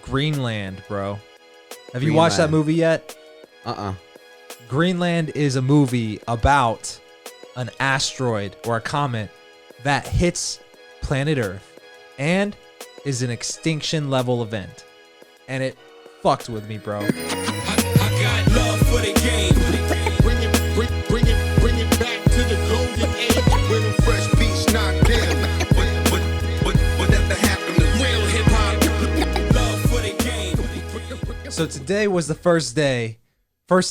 Greenland, bro. Have you watched that movie yet? Greenland is a movie about an asteroid or a comet that hits planet Earth and is an extinction level event. And it fucked with me, bro. I got love for the game. Bring it back to the golden age when the fresh beats knocked down. Whatever happened to real hip hop? Love for the game. So today was the first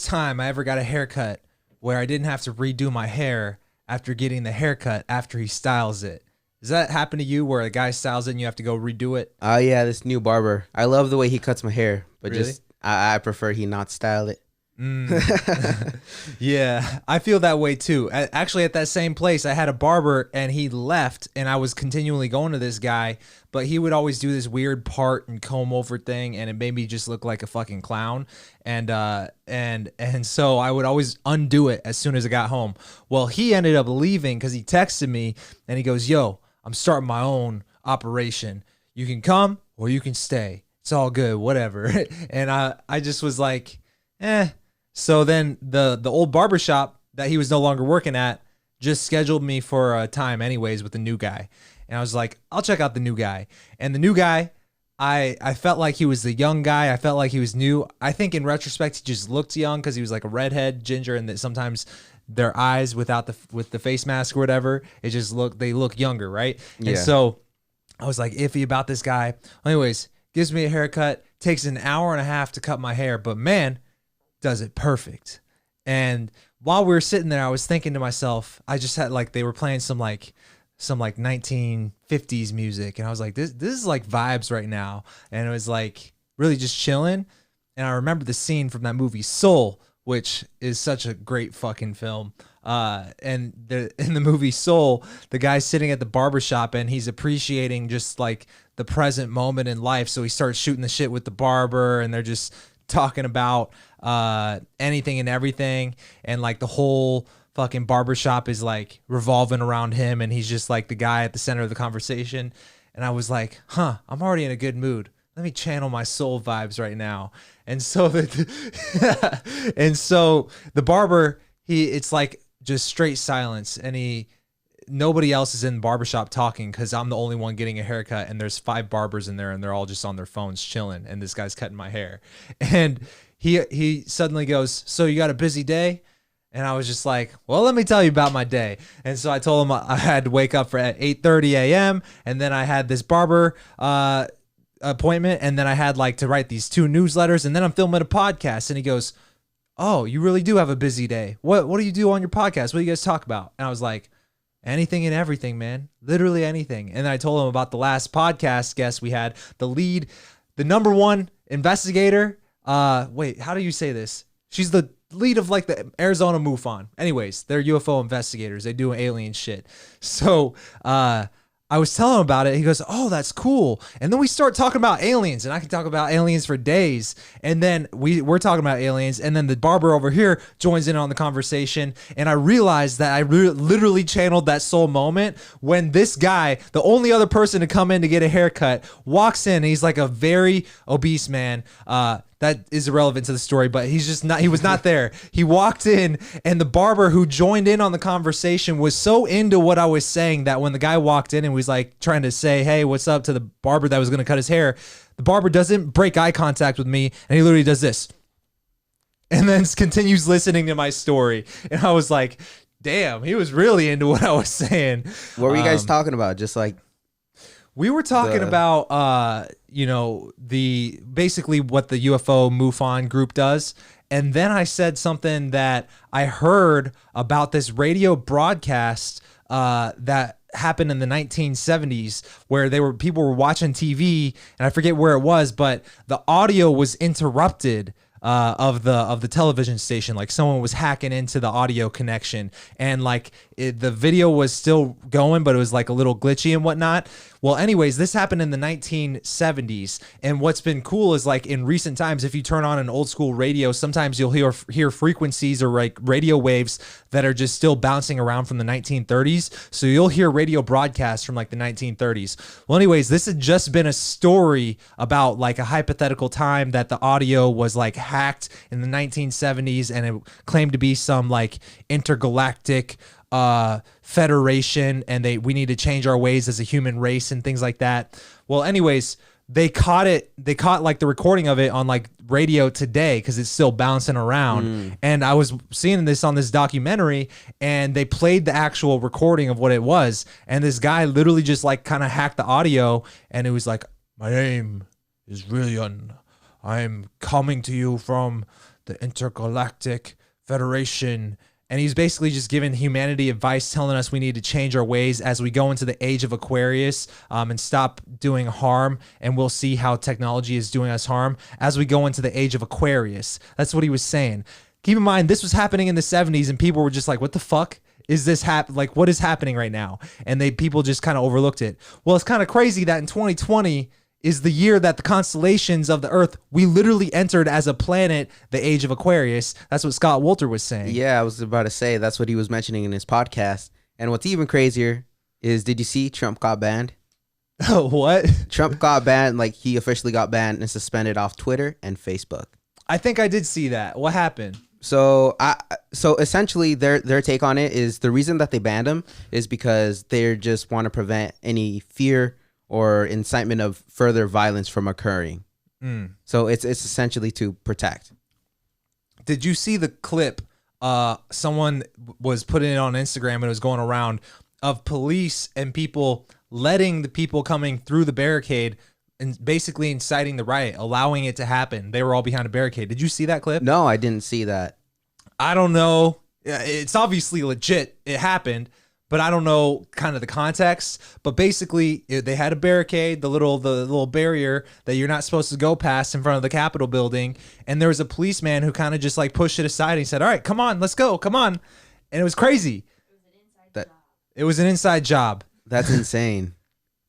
time I ever got a haircut where I didn't have to redo my hair after getting the haircut after he styles it. Does that happen to you where a guy styles it and you have to go redo it? Oh, yeah, this new barber. I love the way he cuts my hair, but Really? just I prefer he not style it. Yeah, I feel that way too. Actually, at that same place, I had a barber and he left and I was continually going to this guy, but he would always do this weird part and comb over thing and it made me just look like a fucking clown. And so I would always undo it as soon as I got home. Well, he ended up leaving because he texted me and he goes, "Yo, I'm starting my own operation. You can come or you can stay. It's all good, whatever." And I just was like, eh. So then the old barbershop that he was no longer working at just scheduled me for a time anyways with the new guy. And I was like, I'll check out the new guy. And the new guy, I felt like he was the young guy. I felt like he was new. I think in retrospect, he just looked young because he was like a redhead ginger, and that sometimes their eyes with the face mask or whatever, they look younger, right? Yeah. And so I was like iffy about this guy. Anyways, gives me a haircut, takes an hour and a half to cut my hair, but man, does it perfect. And while we were sitting there, I was thinking to myself, I just had they were playing some 1950s music, and I was like, this is like vibes right now. And it was like really just chilling. And I remember the scene from that movie Soul, which is such a great fucking film. And in the movie Soul, the guy's sitting at the barbershop and he's appreciating just like the present moment in life. So he starts shooting the shit with the barber, and they're just talking about anything and everything, and like the whole fucking barbershop is like revolving around him, and he's just like the guy at the center of the conversation. And I was like, I'm already in a good mood. Let me channel my soul vibes right now. And so the barber, it's like just straight silence, and nobody else is in the barbershop talking because I'm the only one getting a haircut, and there's 5 barbers in there and they're all just on their phones chilling, and this guy's cutting my hair. And he suddenly goes, "So you got a busy day?" And I was just like, "Well, let me tell you about my day." And so I told him I had to wake up at 8:30 a.m. and then I had this barber appointment, and then I had to write these 2 newsletters, and then I'm filming a podcast. And he goes, "Oh, you really do have a busy day. What do you do on your podcast? What do you guys talk about?" And I was like, "Anything and everything, man. Literally anything." And then I told him about the last podcast guest we had, the number 1 investigator. Wait, how do you say this? She's the lead of the Arizona MUFON. Anyways, they're UFO investigators. They do alien shit. So, I was telling him about it. He goes, "Oh, that's cool." And then we start talking about aliens, and I can talk about aliens for days. And then we're talking about aliens, and then the barber over here joins in on the conversation. And I realized that I literally channeled that soul moment when this guy, the only other person to come in to get a haircut, walks in. And he's like a very obese man. That is irrelevant to the story, but he was not there. He walked in, and the barber who joined in on the conversation was so into what I was saying that when the guy walked in and was trying to say, "Hey, what's up?" to the barber that was going to cut his hair, the barber doesn't break eye contact with me, and he literally does this. And then continues listening to my story. And I was like, damn, he was really into what I was saying. What were you guys talking about? Just we were talking about, basically what the UFO MUFON group does. And then I said something that I heard about this radio broadcast that happened in the 1970s where people were watching TV, and I forget where it was, but the audio was interrupted of the television station. Like someone was hacking into the audio connection, and the video was still going, but it was a little glitchy and whatnot. Well, anyways, this happened in the 1970s. And what's been cool is like in recent times, if you turn on an old school radio, sometimes you'll hear frequencies or like radio waves that are just still bouncing around from the 1930s. So you'll hear radio broadcasts from like the 1930s. Well, anyways, this had just been a story about like a hypothetical time that the audio was like hacked in the 1970s, and it claimed to be some like intergalactic federation, and we need to change our ways as a human race and things like that. Well, anyways, they caught like the recording of it on like radio today because it's still bouncing around. And I was seeing this on this documentary, and they played the actual recording of what it was, and this guy literally just like kind of hacked the audio, and it was like, my name is Rillian. I'm coming to you from the Intergalactic Federation. And he's basically just giving humanity advice, telling us we need to change our ways as we go into the Age of Aquarius, and stop doing harm. And we'll see how technology is doing us harm as we go into the Age of Aquarius. That's what he was saying. Keep in mind, this was happening in the 70s, and people were just like, what the fuck is this like, what is happening right now? And people just kind of overlooked it. Well, it's kind of crazy that in 2020 is the year that the constellations of the Earth, we literally entered as a planet the Age of Aquarius. That's what Scott Wolter was saying. Yeah, I was about to say that's what he was mentioning in his podcast. And what's even crazier is, did you see Trump got banned? What? Trump got banned, like he officially got banned and suspended off Twitter and Facebook. I think I did see that. What happened? So essentially their take on it is the reason that they banned him is because they just want to prevent any fear or incitement of further violence from occurring. So it's essentially to protect. Did you see the clip? Someone was putting it on Instagram, and it was going around, of police and people letting the people coming through the barricade and basically inciting the riot, allowing it to happen. They were all behind a barricade. Did you see that clip? No, I didn't see that. I don't know. It's obviously legit. It happened. But I don't know kind of the context. But basically, they had a barricade, the little barrier that you're not supposed to go past in front of the Capitol building. And there was a policeman who kind of just like pushed it aside. And he said, all right, come on, let's go. Come on. And it was crazy. It was an inside job. That's insane.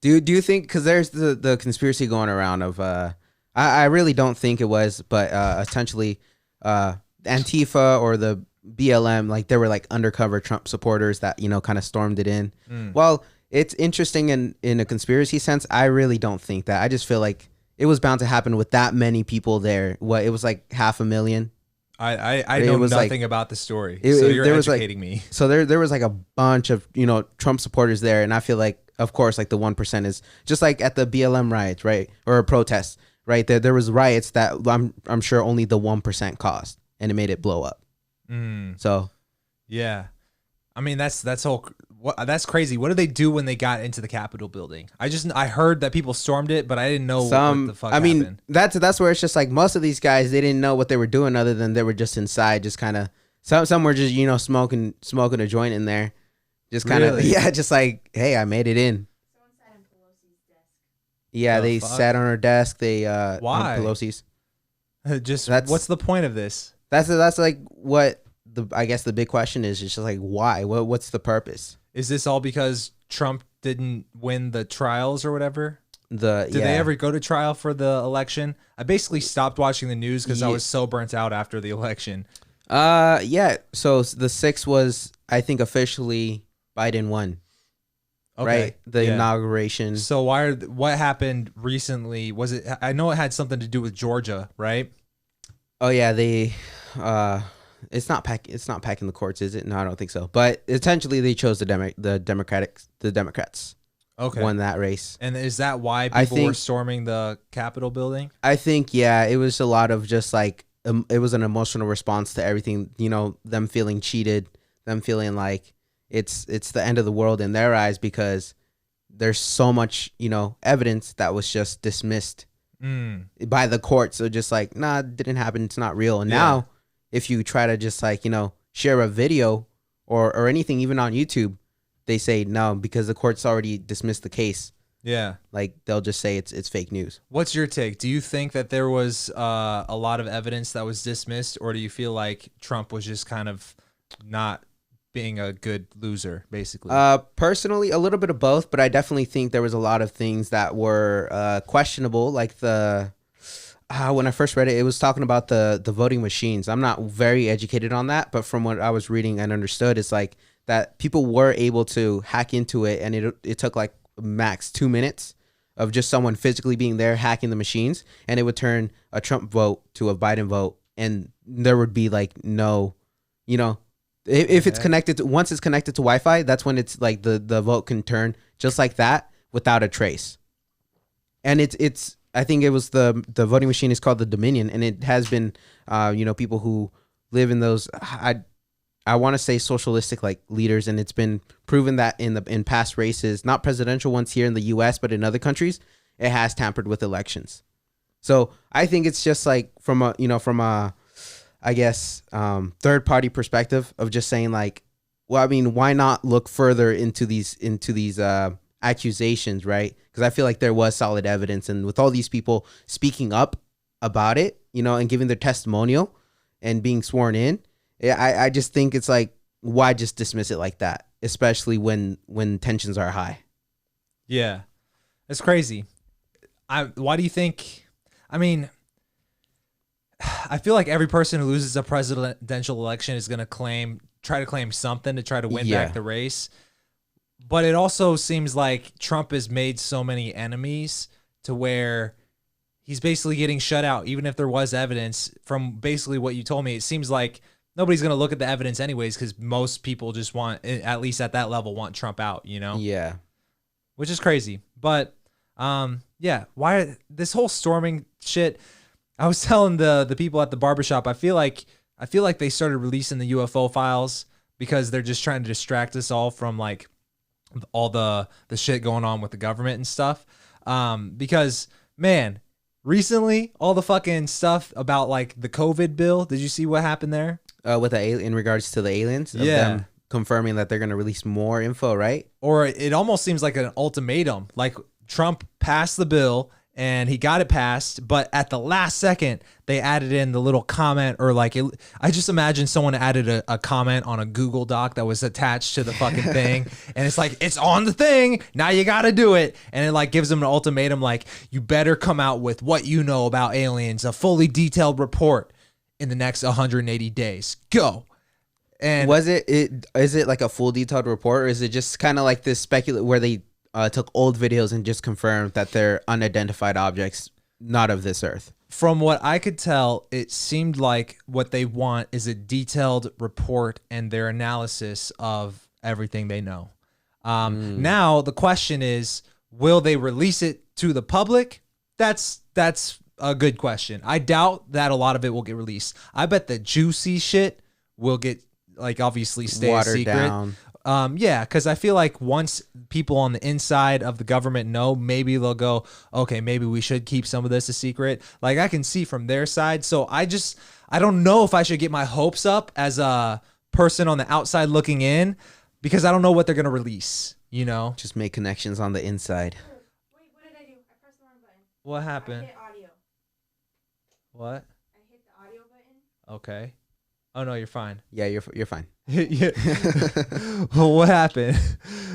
Do you think, because there's the conspiracy going around of, I really don't think it was, but essentially Antifa or the BLM, like there were like undercover Trump supporters that, kind of stormed it in. Well, it's interesting in a conspiracy sense. I really don't think that. I just feel like it was bound to happen with that many people there. What, it was like 500,000. I know nothing about the story, so you're educating me. So there was like a bunch of Trump supporters there, and I feel like, of course, like the 1% is just like at the BLM riots, right, or protests, right? There was riots that I'm sure only the 1% caused, and it made it blow up. So, yeah, I mean that's crazy. What did they do when they got into the Capitol building? I heard that people stormed it, but I didn't know what the fuck happened. That's where it's just like most of these guys, they didn't know what they were doing other than they were just inside, just kind of some were just smoking a joint in there, just kind of just like, hey, I made it in. Someone sat on Pelosi's desk. Yeah, they sat on her desk. They why? On Pelosi's. What's the point of this? That's like what I guess the big question is. It's just like, why? What's the purpose? Is this all because Trump didn't win the trials or whatever? Did they ever go to trial for the election? I basically stopped watching the news because I was so burnt out after the election. Yeah. So the 6th was, I think, officially Biden won. Okay. Right. The inauguration. So what happened recently? Was it? I know it had something to do with Georgia, right? Oh yeah, it's not packing the courts, is it? No, I don't think so. But essentially, they chose the Democrats. Okay. Won that race. And is that why people were storming the Capitol building? I think, yeah, it was a lot of just like it was an emotional response to everything. Them feeling cheated, them feeling like it's the end of the world in their eyes because there's so much evidence that was just dismissed by the court. So just like, nah, it didn't happen. It's not real. And now if you try to just like, share a video or anything, even on YouTube, they say no, because the court's already dismissed the case. Yeah. Like they'll just say it's fake news. What's your take? Do you think that there was a lot of evidence that was dismissed, or do you feel like Trump was just kind of not being a good loser, basically? Personally, a little bit of both, but I definitely think there was a lot of things that were questionable, like when I first read it, it was talking about the voting machines. I'm not very educated on that, but from what I was reading and understood, it's like that people were able to hack into it, and it took like max 2 minutes of just someone physically being there hacking the machines, and it would turn a Trump vote to a Biden vote, and there would be like no, if it's connected once it's connected to Wi-Fi, that's when it's like the vote can turn just like that without a trace. And it's I think it was the voting machine is called the Dominion, and it has been people who live in those I want to say socialistic like leaders, and it's been proven that in past races, not presidential ones here in the US, but in other countries, it has tampered with elections. So I think it's just like from a I guess third party perspective of just saying like, well, I mean, why not look further into these accusations, right? Because I feel like there was solid evidence, and with all these people speaking up about it, and giving their testimonial and being sworn in, I just think it's like, why just dismiss it like that, especially when tensions are high? Yeah, it's crazy. Why do you think? I mean, I feel like every person who loses a presidential election is going to try to claim something to try to win back the race. But it also seems like Trump has made so many enemies to where he's basically getting shut out. Even if there was evidence from basically what you told me, it seems like nobody's going to look at the evidence anyways, because most people just want, at least at that level, want Trump out, Yeah. Which is crazy. But why this whole storming shit? I was telling the people at the barbershop, I feel like they started releasing the UFO files because they're just trying to distract us all from like all the shit going on with the government and stuff. Because man, recently all the fucking stuff about like the COVID bill, did you see what happened there? With in regards to the aliens, of them confirming that they're going to release more info, right? Or it almost seems like an ultimatum. Like Trump passed the bill and he got it passed, but at the last second they added in the little comment, or like I just imagine someone added a comment on a Google Doc that was attached to the fucking thing, and it's like, it's on the thing, now you got to do it, and it like gives them an ultimatum, like, you better come out with what you know about aliens, a fully detailed report in the next 180 days. Go. And is it like a full detailed report, or is it just kind of like this where they took old videos and just confirmed that they're unidentified objects, not of this earth? From what I could tell, it seemed like what they want is a detailed report and their analysis of everything they know. Now the question is, will they release it to the public? That's a good question. I doubt that a lot of it will get released. I bet the juicy shit will get, like, obviously stay a secret. Down. Because I feel like once people on the inside of the government know, maybe they'll go, okay, maybe we should keep some of this a secret. Like, I can see from their side. So I don't know if I should get my hopes up as a person on the outside looking in, because I don't know what they're going to release, Just make connections on the inside. Wait, what did I do? I pressed the wrong button. What I happened? hit audio. What? I hit the audio button. Okay. Oh, no, you're fine. Yeah, you're fine. Yeah. Well, what happened?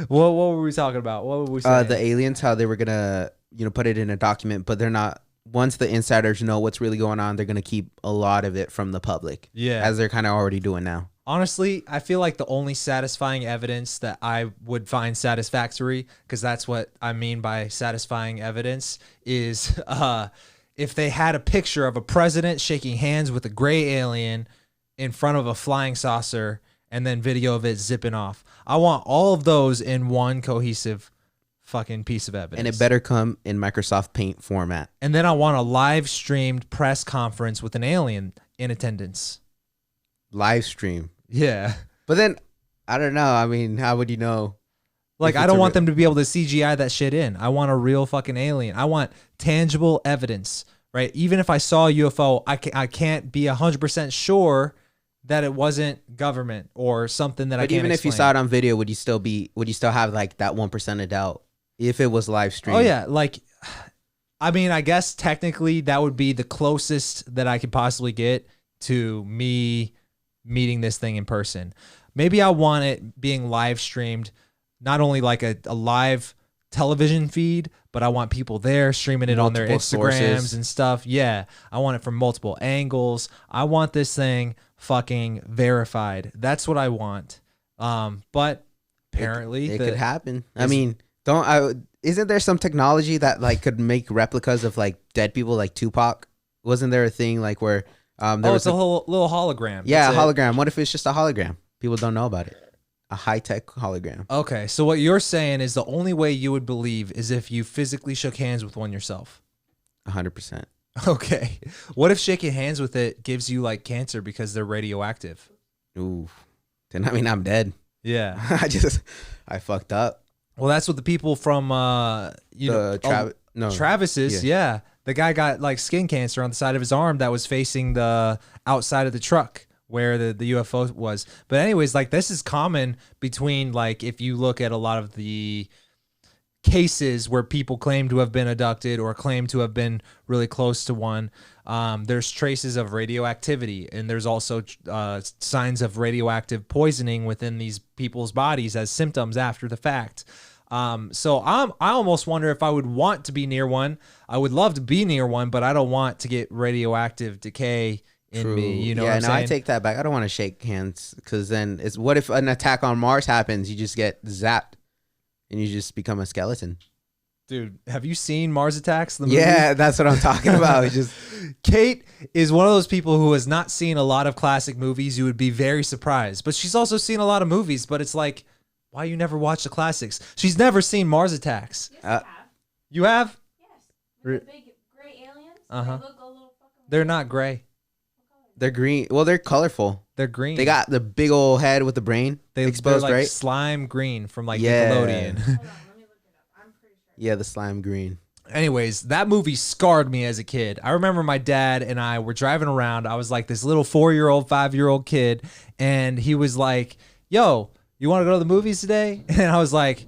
What were we talking about? What were we saying? The aliens, how they were gonna put it in a document, but they're not. Once the insiders know what's really going on, they're gonna keep a lot of it from the public. Yeah, as they're kind of already doing now. Honestly, I feel like the only satisfying evidence that I would find satisfactory, because that's what I mean by satisfying evidence, is if they had a picture of a president shaking hands with a gray alien in front of a flying saucer, and then video of it zipping off. I want all of those in one cohesive fucking piece of evidence. And it better come in Microsoft Paint format. And then I want a live streamed press conference with an alien in attendance. Live stream. Yeah. But then, I don't know. I mean, how would you know? Like, I don't want them to be able to CGI that shit in. I want a real fucking alien. I want tangible evidence, right? Even if I saw a UFO, I can't be 100% sure that it wasn't government or something that I can't explain. But even if you saw it on video, would you still have like that 1% of doubt if it was live stream? Oh yeah, like, I mean, I guess technically that would be the closest that I could possibly get to me meeting this thing in person. maybe I want it being live streamed, not only like a live television feed, but I want people there streaming it on their Multiple Instagrams sources. and stuff. Yeah, I want it from multiple angles. I want this thing fucking verified. That's what I want. But apparently it could happen. I mean, isn't there some technology that like could make replicas of like dead people, like Tupac? Wasn't there a thing like where there was it's a whole little hologram. yeah, a That's it. hologram? What if it's just a hologram? People don't know about it. A high-tech hologram. Okay, so what you're saying is the only way you would believe is if you physically shook hands with one yourself. 100%. Okay. What if shaking hands with it gives you like cancer because they're radioactive? Ooh. Then I mean I'm dead. Yeah. I fucked up. Well, that's what the people from Travis's, yeah. The guy got like skin cancer on the side of his arm that was facing the outside of the truck where the UFO was. But anyways, like this is common between like if you look at a lot of the cases where people claim to have been abducted or claim to have been really close to one, there's traces of radioactivity, and there's also signs of radioactive poisoning within these people's bodies as symptoms after the fact. So I almost wonder if I would want to be near one. I would love to be near one, but I don't want to get radioactive decay in me. You know what I'm saying? I take that back. I don't want to shake hands because then it's what if an attack on Mars happens? You just get zapped and you just become a skeleton. Dude, have you seen Mars Attacks? The movie? Yeah, that's what I'm talking about. It's just Kate is one of those people who has not seen a lot of classic movies. You would be very surprised, but she's also seen a lot of movies. But it's like, why you never watch the classics? She's never seen Mars Attacks. Yes, I have. You have? Yes. With the big gray aliens. Uh-huh. They look a little fucking They're not gray. they're green. Well, they're colorful. They're green. They got the big old head with the brain they're exposed, like right? slime green from like Yeah. Nickelodeon. Hold on, let me look it up. I'm pretty sure. Yeah, the slime green. Anyways, that movie scarred me as a kid. I remember my dad and I were driving around. I was like this little 4-year-old, 5-year-old kid, and he was like, "Yo, you want to go to the movies today?" And I was like,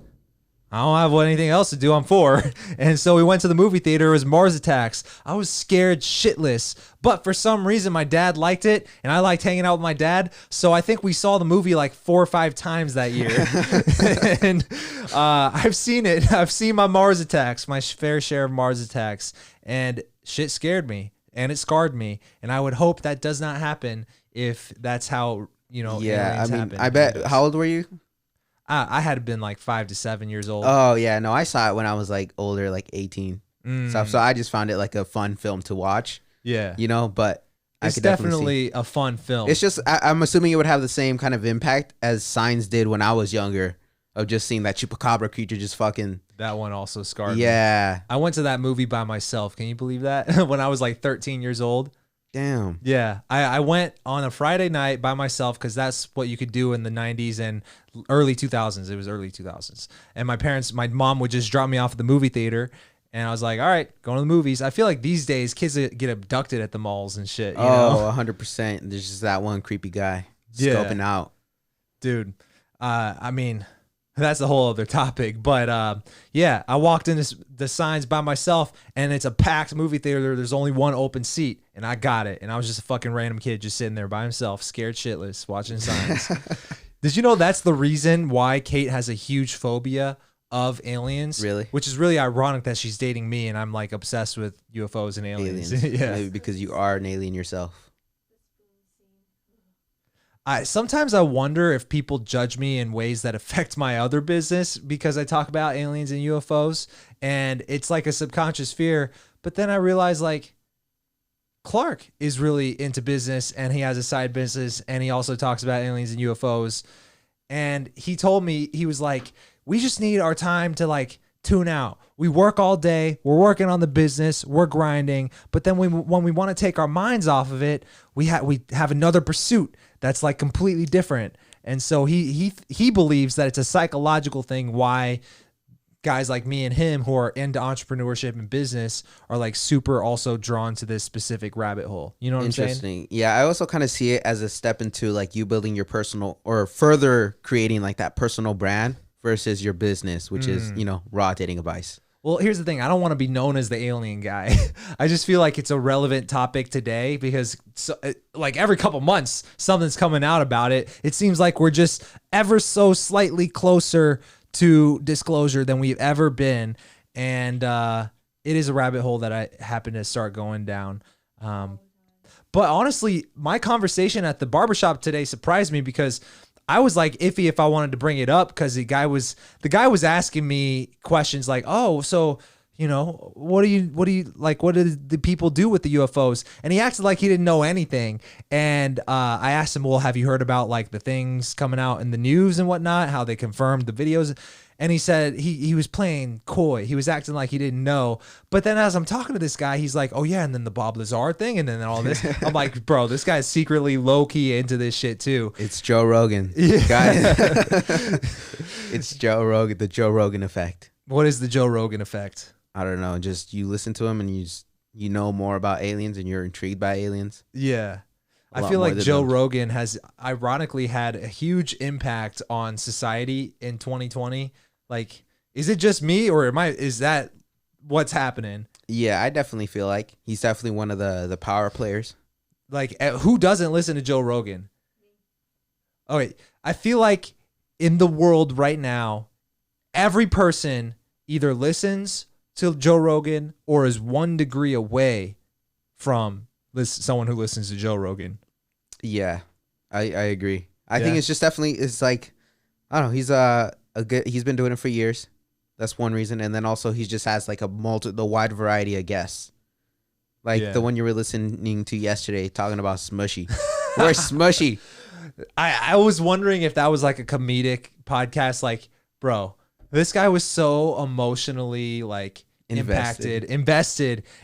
I don't have anything else to do. I'm 4. And so we went to the movie theater. It was Mars Attacks. I was scared shitless. But for some reason, my dad liked it, and I liked hanging out with my dad. So I think we saw the movie like 4 or 5 times that year. And I've seen it. I've seen my Mars Attacks, my fair share of Mars Attacks. And shit scared me, and it scarred me. And I would hope that does not happen if that's how, Yeah, aliens I mean, happen. I bet. How old were you? I had been like 5 to 7 years old. Oh yeah, no, I saw it when I was like older, like 18. Stuff. So I just found it like a fun film to watch. Yeah. But I It's could definitely definitely a fun film. It's just I'm assuming it would have the same kind of impact as Signs did when I was younger, of just seeing that chupacabra creature just fucking. That one also scarred me. Yeah. I went to that movie by myself. Can you believe that? When I was like 13 years old. Damn. Yeah. I went on a Friday night by myself because that's what you could do in the 90s and early 2000s. It was early 2000s. And my mom would just drop me off at the movie theater. And I was like, all right, going to the movies. I feel like these days kids get abducted at the malls and shit. You know? 100%. There's just that one creepy guy Yeah. scoping out. Dude, I mean, that's a whole other topic. But yeah, I walked in the Signs by myself, and it's a packed movie theater. There's only one open seat, and I got it. And I was just a fucking random kid just sitting there by himself, scared shitless, watching Signs. Did you know that's the reason why Kate has a huge phobia of aliens? Really? Which is really ironic that she's dating me, and I'm like obsessed with UFOs and aliens. Yeah. Maybe because you are an alien yourself. Sometimes I wonder if people judge me in ways that affect my other business because I talk about aliens and UFOs, and it's like a subconscious fear. But then I realize like Clark is really into business, and he has a side business, and he also talks about aliens and UFOs. And he told me, he was like, we just need our time to like tune out. We work all day. We're working on the business. We're grinding. But then when we want to take our minds off of it, we have another pursuit that's like completely different. And so he believes that it's a psychological thing why guys like me and him who are into entrepreneurship and business are like super also drawn to this specific rabbit hole. You know what I'm saying? Interesting. Yeah, I also kind of see it as a step into like you building your personal or further creating like that personal brand versus your business, which is, raw dating advice. Well, here's the thing. I don't want to be known as the alien guy. I just feel like it's a relevant topic today because like every couple months, something's coming out about it. It seems like we're just ever so slightly closer to disclosure than we've ever been. And it is a rabbit hole that I happen to start going down. But honestly, my conversation at the barbershop today surprised me because I was like iffy if I wanted to bring it up because the guy was asking me questions like, oh, so, you know, what do you like, what did the people do with the UFOs? And he acted like he didn't know anything. And I asked him, well, have you heard about like the things coming out in the news and whatnot, how they confirmed the videos? And he said he was playing coy. He was acting like he didn't know. But then as I'm talking to this guy, he's like, oh, yeah, and then the Bob Lazar thing, and then all this. I'm like, bro, this guy's secretly low-key into this shit, too. It's Joe Rogan. Yeah. It's Joe Rogan, the Joe Rogan Effect. What is the Joe Rogan Effect? I don't know. Just you listen to him and you know more about aliens and you're intrigued by aliens. Yeah. I feel like Joe Rogan has ironically had a huge impact on society in 2020. Like, is it just me or is that what's happening? Yeah, I definitely feel like he's definitely one of the power players. Like, who doesn't listen to Joe Rogan? Oh, wait. I feel like in the world right now, every person either listens to Joe Rogan or is 1 degree away from someone who listens to Joe Rogan. Yeah, I agree. I think it's just definitely, it's like, I don't know, he's been doing it for years. That's one reason. And then also he just has like the wide variety of guests. Like the one you were listening to yesterday talking about Smushy. Where's Smushy? I was wondering if that was like a comedic podcast. Like, bro, this guy was so emotionally like invested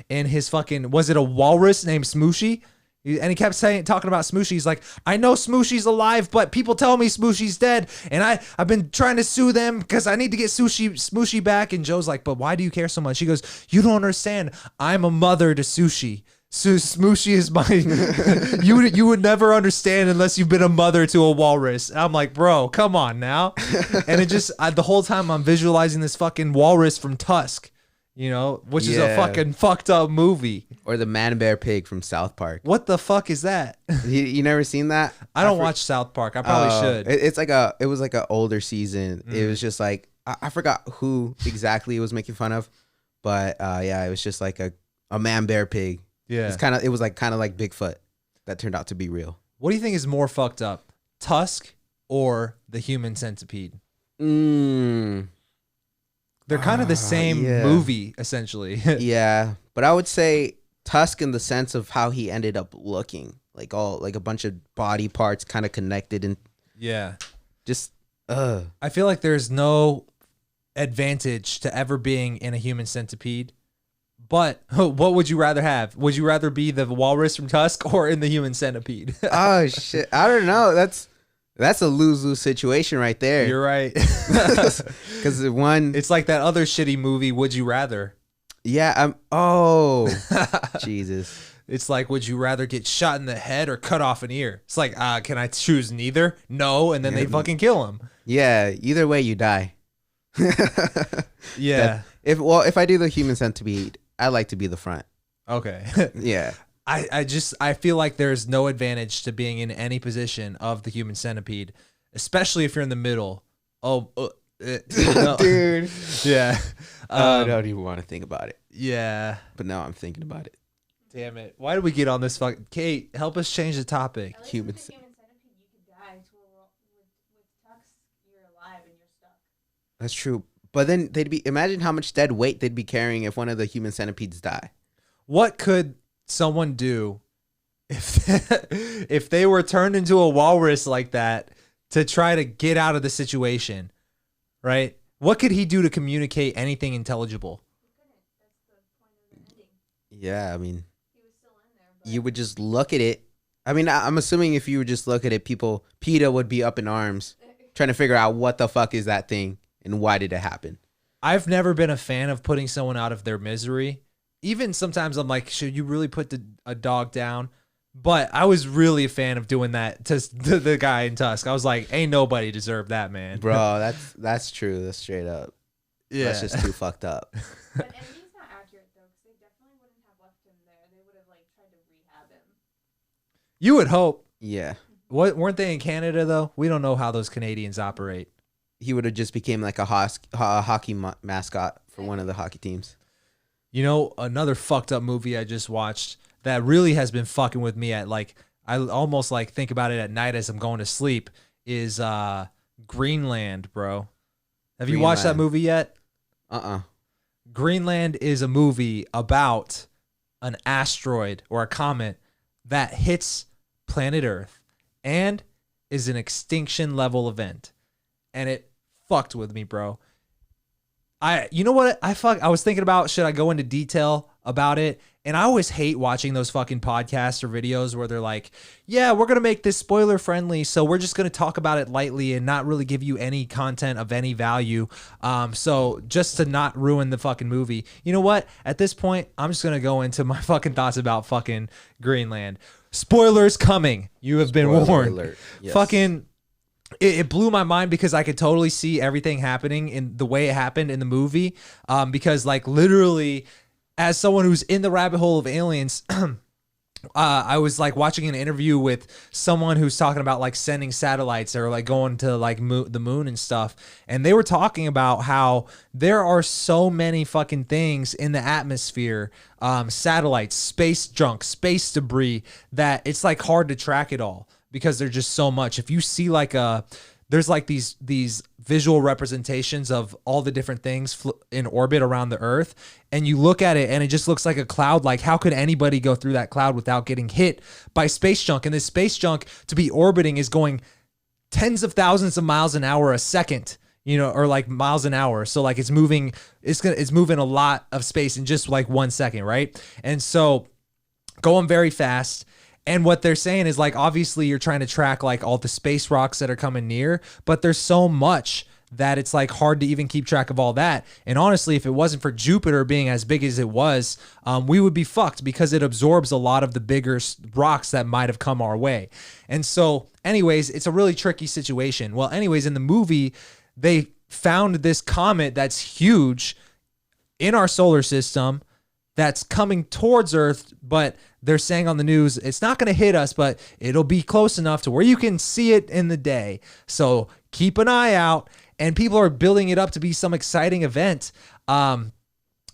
in his fucking, was it a walrus named Smooshy? And he kept talking about Smooshy. He's like, I know Smooshy's alive, but people tell me Smooshy's dead. And I've been trying to sue them because I need to get Smooshy back. And Joe's like, but why do you care so much? He goes, you don't understand. I'm a mother to Sushi. So Smooshy is my, you would never understand unless you've been a mother to a walrus. And I'm like, bro, come on now. And it just, the whole time I'm visualizing this fucking walrus from Tusk. You know, which is a fucking fucked up movie. Or the Man Bear Pig from South Park. What the fuck is that? You never seen that? I don't watch South Park. I probably should. It was like an older season. It was just like, I forgot who exactly it was making fun of, but yeah, it was just like a man bear pig. Yeah, it was kind of like Bigfoot that turned out to be real. What do you think is more fucked up, Tusk or the human centipede? They're kind of the same movie, essentially. Yeah, but I would say Tusk in the sense of how he ended up looking, like a bunch of body parts kind of connected and just. I feel like there's no advantage to ever being in a human centipede. But what would you rather have? Would you rather be the walrus from Tusk or in the human centipede? Oh shit! I don't know. That's a lose-lose situation right there. You're right. Because it's like that other shitty movie, Would You Rather? Yeah. Jesus. It's like, would you rather get shot in the head or cut off an ear? It's like, can I choose neither? No, and then they fucking kill him. Yeah. Either way, you die. Yeah. If I do the human centipede, I like to be the front. Okay. Yeah. I feel like there's no advantage to being in any position of the human centipede, especially if you're in the middle. No. Dude. Yeah. I don't even want to think about it. Yeah. But now I'm thinking about it. Damn it. Why did we get on this fucking... Kate, help us change the topic. At least with the human centipede, you could die. With Tux, you're alive and you're stuck. That's true. But then imagine how much dead weight they'd be carrying if one of the human centipedes die. What could someone do if they were turned into a walrus like that to try to get out of the situation, right? What could he do to communicate anything intelligible? He couldn't. That's the point of the ending. Yeah, I mean, He was still in there. But you would just look at it. I mean, I'm assuming if you would just look at it, PETA would be up in arms trying to figure out what the fuck is that thing and why did it happen. I've never been a fan of putting someone out of their misery. Even sometimes I'm like, should you really put a dog down? But I was really a fan of doing that to the guy in Tusk. I was like, ain't nobody deserve that, man. Bro, that's true. That's straight up. Yeah. That's just too fucked up. But ending's not accurate though, because they definitely wouldn't have left him there. They would have like tried to rehab him. You would hope. Yeah. What weren't they in Canada though? We don't know how those Canadians operate. He would have just became like a hockey mascot for one of the hockey teams. You know, another fucked up movie I just watched that really has been fucking with me at like I almost like think about it at night as I'm going to sleep is Greenland, bro. Have you watched that movie yet? Greenland is a movie about an asteroid or a comet that hits planet Earth and is an extinction level event. And it fucked with me, bro. You know what? I was thinking about, should I go into detail about it? And I always hate watching those fucking podcasts or videos where they're like, yeah, we're going to make this spoiler friendly. So we're just going to talk about it lightly and not really give you any content of any value. So just to not ruin the fucking movie. You know what? At this point, I'm just going to go into my fucking thoughts about fucking Greenland. Spoilers coming. You have been warned. Alert. Yes. Fucking... It blew my mind because I could totally see everything happening in the way it happened in the movie. Because like literally, as someone who's in the rabbit hole of aliens, I was like watching an interview with someone who's talking about like sending satellites or like going to like the moon and stuff. And they were talking about how there are so many fucking things in the atmosphere, satellites, space junk, space debris, that it's like hard to track it all. Because there's just so much. If you see like there's like these visual representations of all the different things in orbit around the Earth, and you look at it and it just looks like a cloud. Like how could anybody go through that cloud without getting hit by space junk? And this space junk to be orbiting is going tens of thousands of miles an hour a second, you know, or like miles an hour. So like it's moving a lot of space in just like 1 second, right? And so going very fast. And what they're saying is like, obviously you're trying to track like all the space rocks that are coming near, but there's so much that it's like hard to even keep track of all that. And honestly, if it wasn't for Jupiter being as big as it was, we would be fucked because it absorbs a lot of the bigger rocks that might have come our way. And so anyways, it's a really tricky situation. Well, anyways, in the movie, they found this comet that's huge in our solar system that's coming towards Earth, but they're saying on the news, it's not going to hit us, but it'll be close enough to where you can see it in the day. So keep an eye out. And people are building it up to be some exciting event. But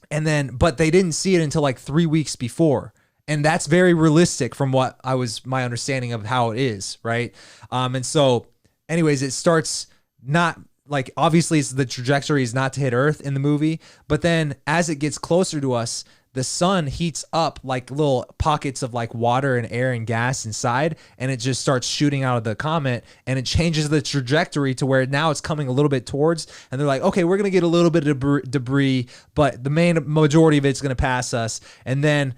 they didn't see it until like 3 weeks before. And that's very realistic from what my understanding of how it is, right? And so anyways, it starts not like, obviously the trajectory is not to hit Earth in the movie, but then as it gets closer to us, the sun heats up like little pockets of like water and air and gas inside, and it just starts shooting out of the comet, and it changes the trajectory to where now it's coming a little bit towards, and they're like, okay, we're going to get a little bit of debris, but the main majority of it's going to pass us. And then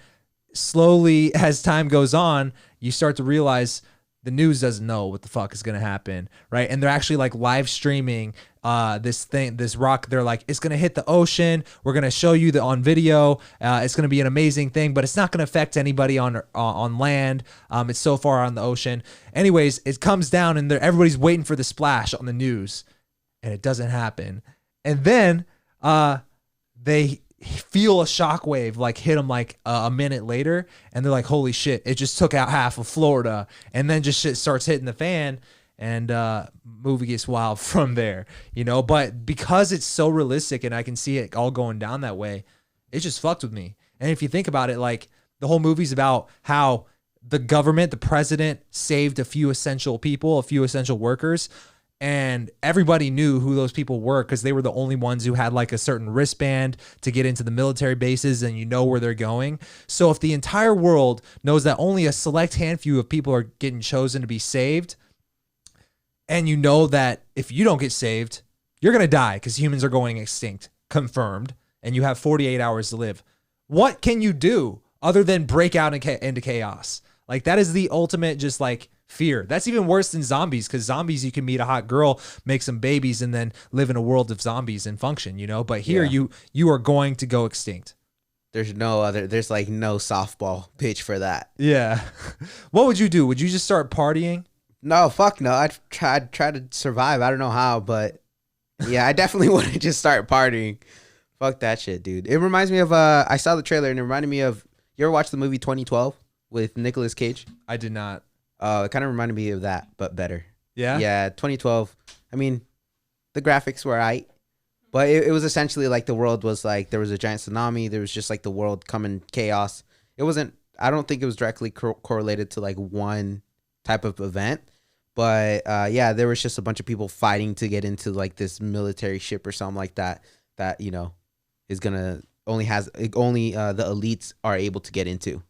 slowly as time goes on, you start to realize the news doesn't know what the fuck is going to happen, right? And they're actually like live streaming this rock. They're like, it's going to hit the ocean. We're going to show you on video. It's going to be an amazing thing, but it's not going to affect anybody on land. It's so far on the ocean. Anyways, it comes down and everybody's waiting for the splash on the news, and it doesn't happen. And then they feel a shockwave like hit them like a minute later, and they're like, holy shit, it just took out half of Florida. And then just shit starts hitting the fan, and movie gets wild from there, you know. But because it's so realistic and I can see it all going down that way, it just fucked with me. And if you think about it, like the whole movie's about how the government, the president, saved a few essential people, a few essential workers, and everybody knew who those people were because they were the only ones who had like a certain wristband to get into the military bases, and you know where they're going. So if the entire world knows that only a select handful of people are getting chosen to be saved, and you know that if you don't get saved, you're going to die because humans are going extinct, confirmed, and you have 48 hours to live, what can you do other than break out into chaos? Like that is the ultimate just like fear. That's even worse than zombies, because zombies, you can meet a hot girl, make some babies, and then live in a world of zombies and function, you know. But here you are going to go extinct. There's like no softball pitch for that. Yeah. What would you do? Would you just start partying? No, fuck no. I'd try to survive. I don't know how, but Yeah, I definitely want to just start partying. Fuck that shit, dude. It reminds me of I saw the trailer and it reminded me of, you ever watched the movie 2012 with Nicolas Cage? I did not. It kind of reminded me of that, but better. Yeah? Yeah, 2012. I mean, the graphics were aight, but it was essentially like the world was like, there was a giant tsunami. There was just like the world coming chaos. It wasn't, I don't think it was directly correlated to like one type of event. But yeah, there was just a bunch of people fighting to get into like this military ship or something like that, that, you know, is going to only the elites are able to get into.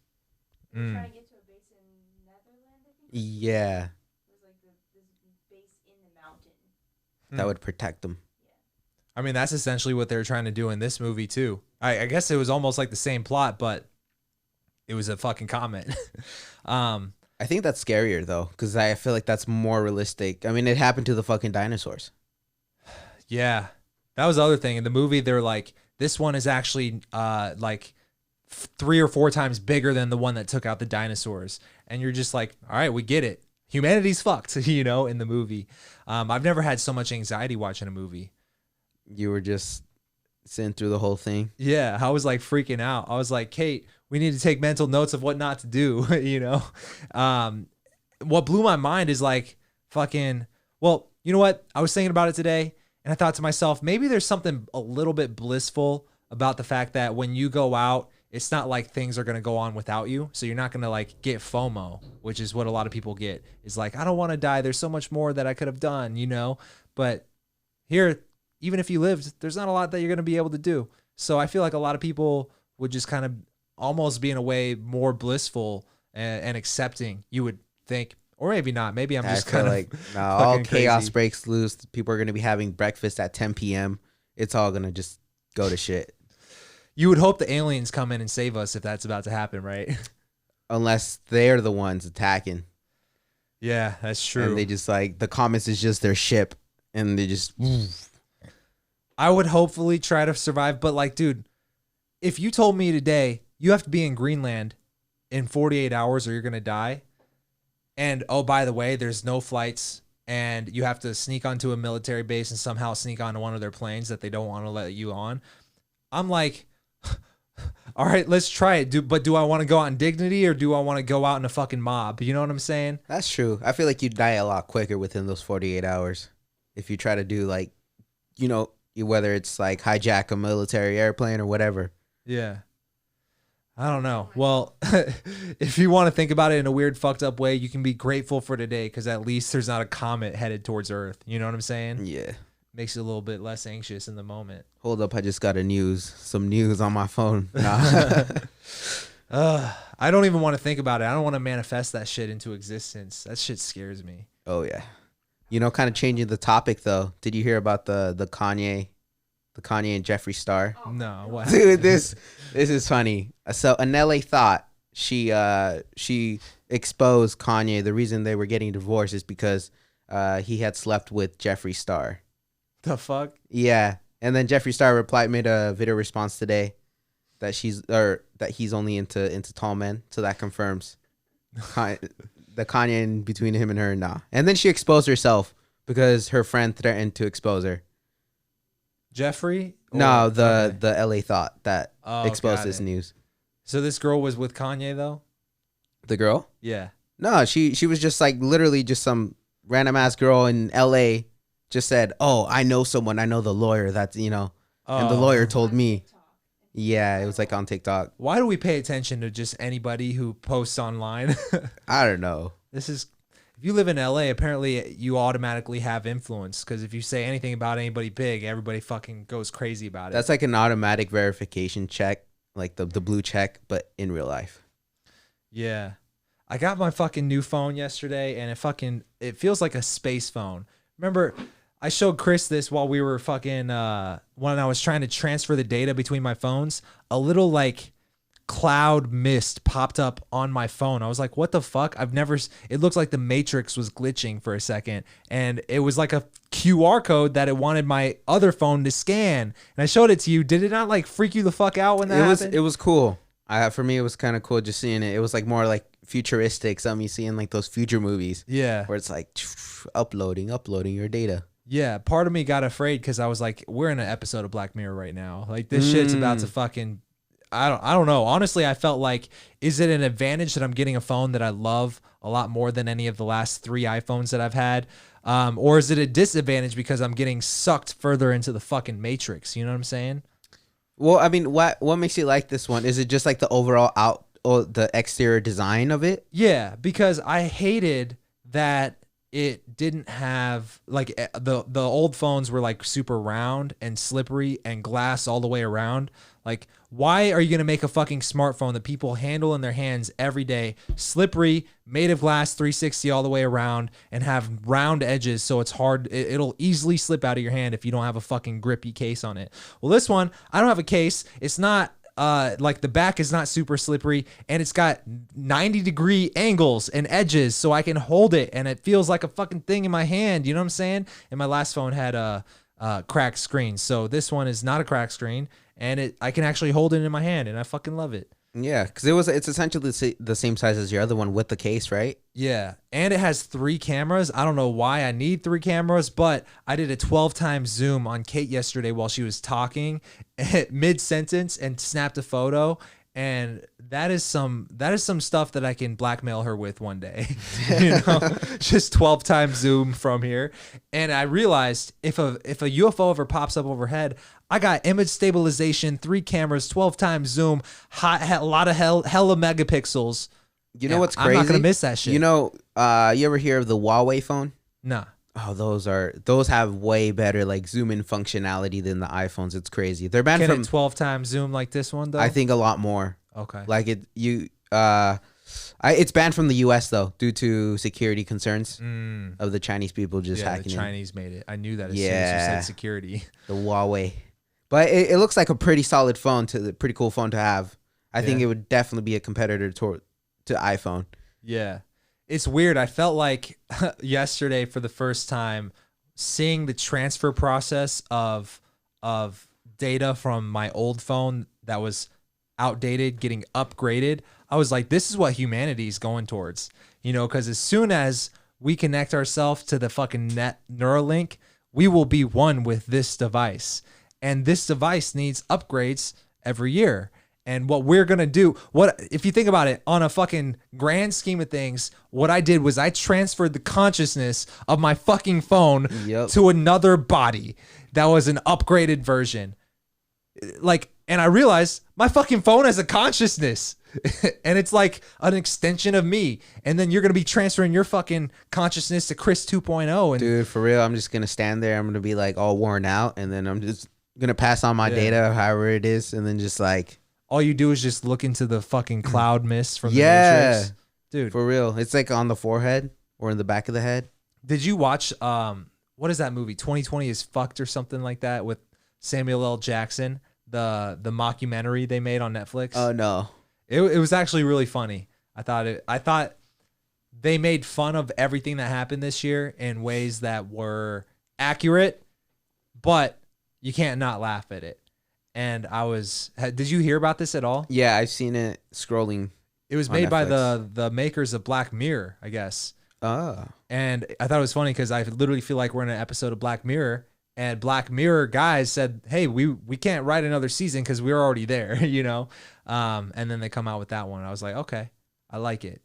Trying to get to a base in Netherlands, I think. Yeah. It was like this base in the mountain. That would protect them. I mean, that's essentially what they're trying to do in this movie, too. I guess it was almost like the same plot, but it was a fucking comet. I think that's scarier, though, because I feel like that's more realistic. I mean, it happened to the fucking dinosaurs. Yeah. That was the other thing. In the movie, they're like, this one is actually like 3 or 4 times bigger than the one that took out the dinosaurs. And you're just like, all right, we get it. Humanity's fucked, you know, in the movie. I've never had so much anxiety watching a movie. You were just sitting through the whole thing. Yeah, I was like freaking out. I was like, Kate, we need to take mental notes of what not to do, you know? What blew my mind is like fucking, well, you know what? I was thinking about it today and I thought to myself, maybe there's something a little bit blissful about the fact that when you go out, it's not like things are going to go on without you. So you're not going to like get FOMO, which is what a lot of people get. Is like, I don't want to die. There's so much more that I could have done, you know? But here, even if you lived, there's not a lot that you're going to be able to do. So I feel like a lot of people would just kind of almost be in a way more blissful and accepting, you would think. Or maybe not. Maybe I'm just kind of like, no, all chaos crazy. breaks loose. People are going to be having breakfast at 10 p.m. It's all going to just go to shit. You would hope the aliens come in and save us if that's about to happen, right? Unless they're the ones attacking. Yeah, that's true. And they just like, the comets is just their ship. And they just... I would hopefully try to survive. But like, dude, if you told me today you have to be in Greenland in 48 hours or you're going to die. And, oh, by the way, there's no flights and you have to sneak onto a military base and somehow sneak onto one of their planes that they don't want to let you on. I'm like, all right, let's try it. But do I want to go out in dignity or do I want to go out in a fucking mob? You know what I'm saying? That's true. I feel like you'd die a lot quicker within those 48 hours. If you try to do like, you know, whether it's like hijack a military airplane or whatever. Yeah. I don't know. Well, if you want to think about it in a weird, fucked up way, you can be grateful for today because at least there's not a comet headed towards Earth. You know what I'm saying? Yeah. Makes you a little bit less anxious in the moment. Hold up, I just got some news on my phone. Nah. I don't even want to think about it. I don't want to manifest that shit into existence. That shit scares me. Oh yeah. You know, kind of changing the topic though. Did you hear about the Kanye and Jeffree star? No, what? Dude, this is funny. So an LA thought she exposed Kanye. The reason they were getting divorced is because he had slept with Jeffree Star. The fuck? Yeah, and then Jeffree Star made a video response today that he's only into tall men. So that confirms the Kanye in between him and her. Nah, and then she exposed herself because her friend threatened to expose her. Jeffree? No, the LA thought that exposed got this it. news. So this girl was with Kanye though? The girl? Yeah. No, she was just like literally just some random ass girl in LA just said, "Oh, I know someone. I know the lawyer that's, you know." And the lawyer told me. Yeah, it was like on TikTok. Why do we pay attention to just anybody who posts online? I don't know. This is, if you live in LA, apparently you automatically have influence because if you say anything about anybody big, everybody fucking goes crazy about it. That's like an automatic verification check, like the blue check, but in real life. Yeah. I got my fucking new phone yesterday and it feels like a space phone. Remember, I showed Chris this while we were fucking, when I was trying to transfer the data between my phones, a little like cloud mist popped up on my phone. I was like, what the fuck? It looks like the Matrix was glitching for a second. And it was like a QR code that it wanted my other phone to scan. And I showed it to you. Did it not like freak you the fuck out when that happened? It was cool. For me, it was kind of cool just seeing it. It was like more like futuristic. Something you see in like those future movies. Yeah. Where it's like uploading your data. Yeah, part of me got afraid because I was like, we're in an episode of Black Mirror right now. Like this shit's about to fucking I don't know. Honestly, I felt like, is it an advantage that I'm getting a phone that I love a lot more than any of the last 3 iPhones that I've had? Or is it a disadvantage because I'm getting sucked further into the fucking matrix? You know what I'm saying? Well, I mean, what makes you like this one? Is it just like the overall or the exterior design of it? Yeah, because I hated that it didn't have like the old phones were like super round and slippery and glass all the way around. Like, why are you going to make a fucking smartphone that people handle in their hands every day, slippery, made of glass, 360 all the way around, and have round edges so it's hard, it'll easily slip out of your hand if you don't have a fucking grippy case on it? Well, this one, I don't have a case. It's not like the back is not super slippery, and it's got 90-degree angles and edges so I can hold it and it feels like a fucking thing in my hand. You know what I'm saying? And my last phone had a cracked screen. So this one is not a cracked screen, and I can actually hold it in my hand, and I fucking love it. Yeah, because it's essentially the same size as your other one with the case, right? Yeah, and it has 3 cameras. I don't know why I need 3 cameras, but I did a 12 times zoom on Kate yesterday while she was talking mid-sentence and snapped a photo. And that is some stuff that I can blackmail her with one day. You know, just 12 times zoom from here. And I realized if a UFO ever pops up overhead, I got image stabilization, 3 cameras, 12 times zoom, a lot of hella megapixels. You know what's crazy? I'm not gonna miss that shit. You know, you ever hear of the Huawei phone? Nah. Oh, those have way better like zoom in functionality than the iPhones. It's crazy. They're banned Can from it 12 times zoom like this one though? I think a lot more. Okay. Like it's banned from the US though due to security concerns of the Chinese people just yeah, hacking the in. Chinese made it. I knew that as soon as you said security. The Huawei. But it looks like a pretty solid phone pretty cool phone to have. I think it would definitely be a competitor to iPhone. Yeah. It's weird. I felt like yesterday for the first time seeing the transfer process of data from my old phone that was outdated getting upgraded. I was like, this is what humanity is going towards, you know, because as soon as we connect ourselves to the fucking Neuralink, we will be one with this device. And this device needs upgrades every year. And what we're going to do, if you think about it on a fucking grand scheme of things, what I did was I transferred the consciousness of my fucking phone to another body that was an upgraded version. Like, and I realized my fucking phone has a consciousness and it's like an extension of me. And then you're going to be transferring your fucking consciousness to Chris 2.0. And dude, for real, I'm just going to stand there. I'm going to be like all worn out. And then I'm just going to pass on my data, however it is. And then just like, all you do is just look into the fucking cloud mist from the Matrix. Dude. For real. It's like on the forehead or in the back of the head. Did you watch, what is that movie? 2020 is Fucked or something like that with Samuel L. Jackson, the mockumentary they made on Netflix? Oh, no. It was actually really funny. I thought they made fun of everything that happened this year in ways that were accurate, but you can't not laugh at it. And did you hear about this at all? Yeah, I've seen it scrolling. It was made by the makers of Black Mirror, I guess. Oh. And I thought it was funny because I literally feel like we're in an episode of Black Mirror, and Black Mirror guys said, hey, we can't write another season because we're already there, you know? And then they come out with that one. I was like, okay, I like it.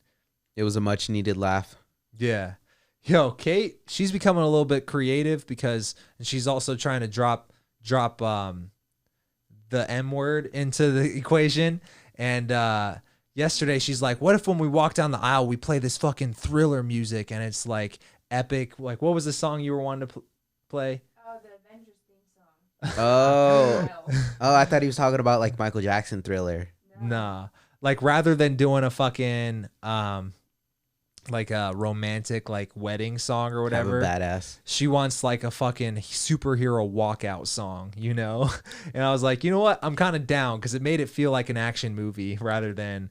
It was a much needed laugh. Yeah. Yo, Kate, she's becoming a little bit creative because she's also trying to drop the M word into the equation. And yesterday she's like, what if when we walk down the aisle, we play this fucking Thriller music and it's like epic. Like, what was the song you were wanting to play? Oh, the Avengers theme song. Oh, I thought he was talking about like Michael Jackson Thriller. Nah. Like rather than doing a fucking like a romantic like wedding song or whatever, badass, she wants like a fucking superhero walkout song, you know? And I was like, you know what? I'm kind of down because it made it feel like an action movie rather than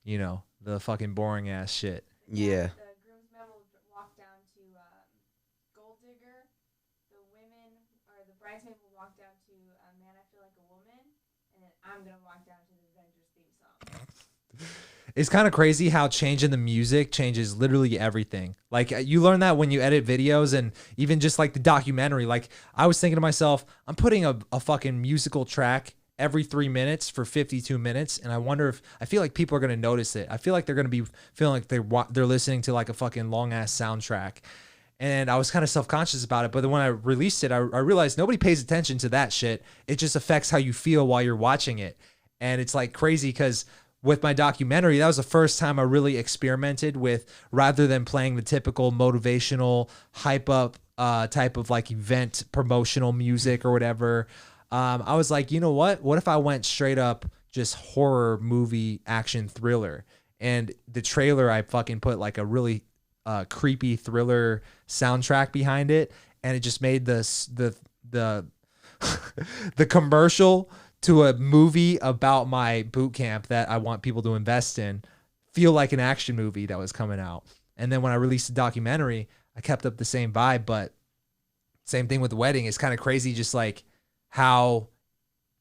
you know, the fucking boring ass shit. Yeah. The groomsmen will walk down to Gold Digger. The women or the bridesmaids will walk down to Man, I Feel Like a Woman, and then I'm gonna walk down to the Avengers theme song. It's kind of crazy how changing the music changes literally everything. Like you learn that when you edit videos and even just like the documentary. Like I was thinking to myself, I'm putting a fucking musical track every 3 minutes for 52 minutes. And I wonder if, I feel like people are going to notice it. I feel like they're going to be feeling like they're listening to like a fucking long ass soundtrack. And I was kind of self-conscious about it. But then when I released it, I realized nobody pays attention to that shit. It just affects how you feel while you're watching it. And it's like crazy because with my documentary, that was the first time I really experimented with, rather than playing the typical motivational hype up type of like event promotional music or whatever. I was like, you know what? What if I went straight up just horror movie action thriller? And the trailer, I fucking put like a really creepy thriller soundtrack behind it, and it just made the the commercial to a movie about my boot camp that I want people to invest in feel like an action movie that was coming out. And then when I released the documentary, I kept up the same vibe, but same thing with the wedding. It's kind of crazy just like how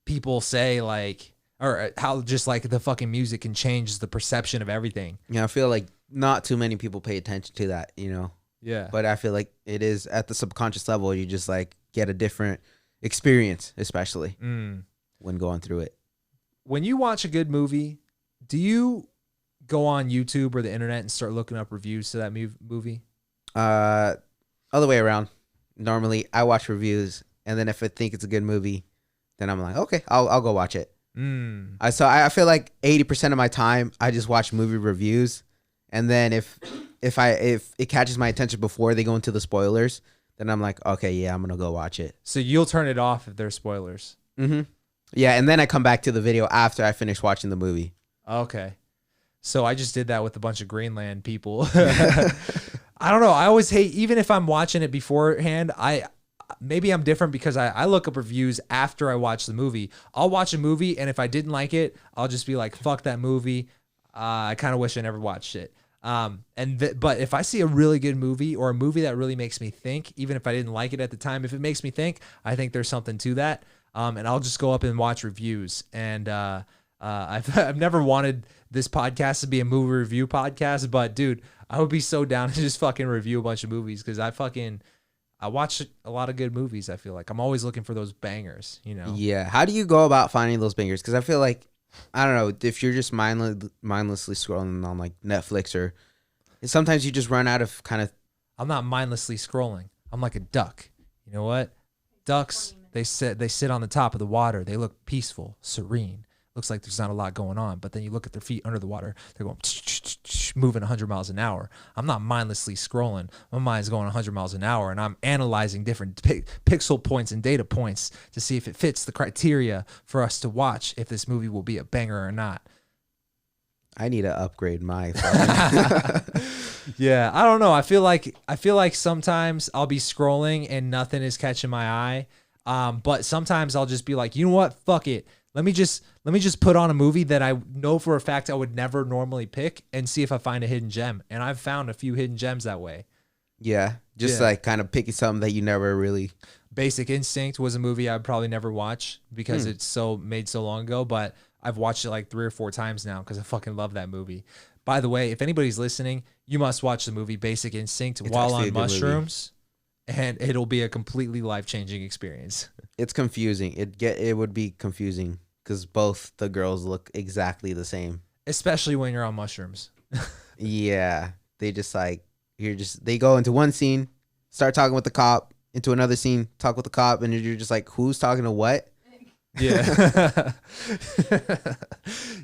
people say like, or how just like the fucking music can change the perception of everything. Yeah, I feel like not too many people pay attention to that, you know? Yeah. But I feel like it is at the subconscious level, you just like get a different experience, especially when going through it. When you watch a good movie, do you go on YouTube or the internet and start looking up reviews to that movie? Other way around. Normally, I watch reviews, and then if I think it's a good movie, then I'm like, okay, I'll go watch it. So I feel like 80% of my time I just watch movie reviews, and then if it catches my attention before they go into the spoilers, then I'm like, okay, yeah, I'm gonna go watch it. So you'll turn it off if there's spoilers. Yeah, and then I come back to the video after I finish watching the movie. Okay. So I just did that with a bunch of Greenland people. I don't know. I always hate, even if I'm watching it beforehand, maybe I'm different because I look up reviews after I watch the movie. I'll watch a movie, and if I didn't like it, I'll just be like, fuck that movie. I kind of wish I never watched it. But if I see a really good movie or a movie that really makes me think, even if I didn't like it at the time, if it makes me think, I think there's something to that. And I'll just go up and watch reviews. And I've never wanted this podcast to be a movie review podcast, but dude, I would be so down to just fucking review a bunch of movies because I watch a lot of good movies. I feel like I'm always looking for those bangers, you know? Yeah. How do you go about finding those bangers? Because I feel like, I don't know, if you're just mindlessly scrolling on like Netflix, or sometimes you just run out of kind of. I'm not mindlessly scrolling. I'm like a duck. You know what? Ducks, they sit on the top of the water. They look peaceful, serene. Looks like there's not a lot going on, but then you look at their feet under the water. They're going moving 100 miles an hour. I'm not mindlessly scrolling. My mind's going 100 miles an hour, and I'm analyzing different pixel points and data points to see if it fits the criteria for us to watch if this movie will be a banger or not. I need to upgrade my. Yeah, I don't know. I feel like sometimes I'll be scrolling and nothing is catching my eye. But sometimes I'll just be like, you know what? Fuck it. Let me just put on a movie that I know for a fact I would never normally pick and see if I find a hidden gem. And I've found a few hidden gems that way. Yeah. Just like kind of picking something that you never really. Basic Instinct was a movie I'd probably never watch because it's made so long ago, but I've watched it like 3 or 4 times now because I fucking love that movie. By the way, if anybody's listening, you must watch the movie Basic Instinct while on mushrooms, and it'll be a completely life-changing experience. It's confusing. It would be confusing because both the girls look exactly the same. Especially when you're on mushrooms. Yeah. They just like, they go into one scene, start talking with the cop, into another scene, talk with the cop, and you're just like, who's talking to what? Yeah.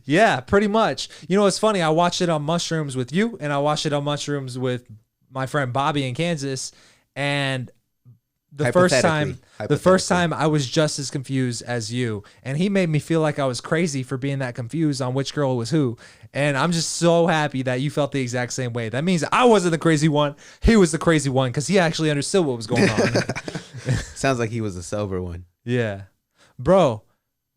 Yeah, pretty much. You know, it's funny. I watched it on mushrooms with you, and I watched it on mushrooms with my friend Bobby in Kansas. And the first time I was just as confused as you, and he made me feel like I was crazy for being that confused on which girl was who. And I'm just so happy that you felt the exact same way. That means I wasn't the crazy one. He was the crazy one because he actually understood what was going on. Sounds like he was a sober one. Yeah. Bro,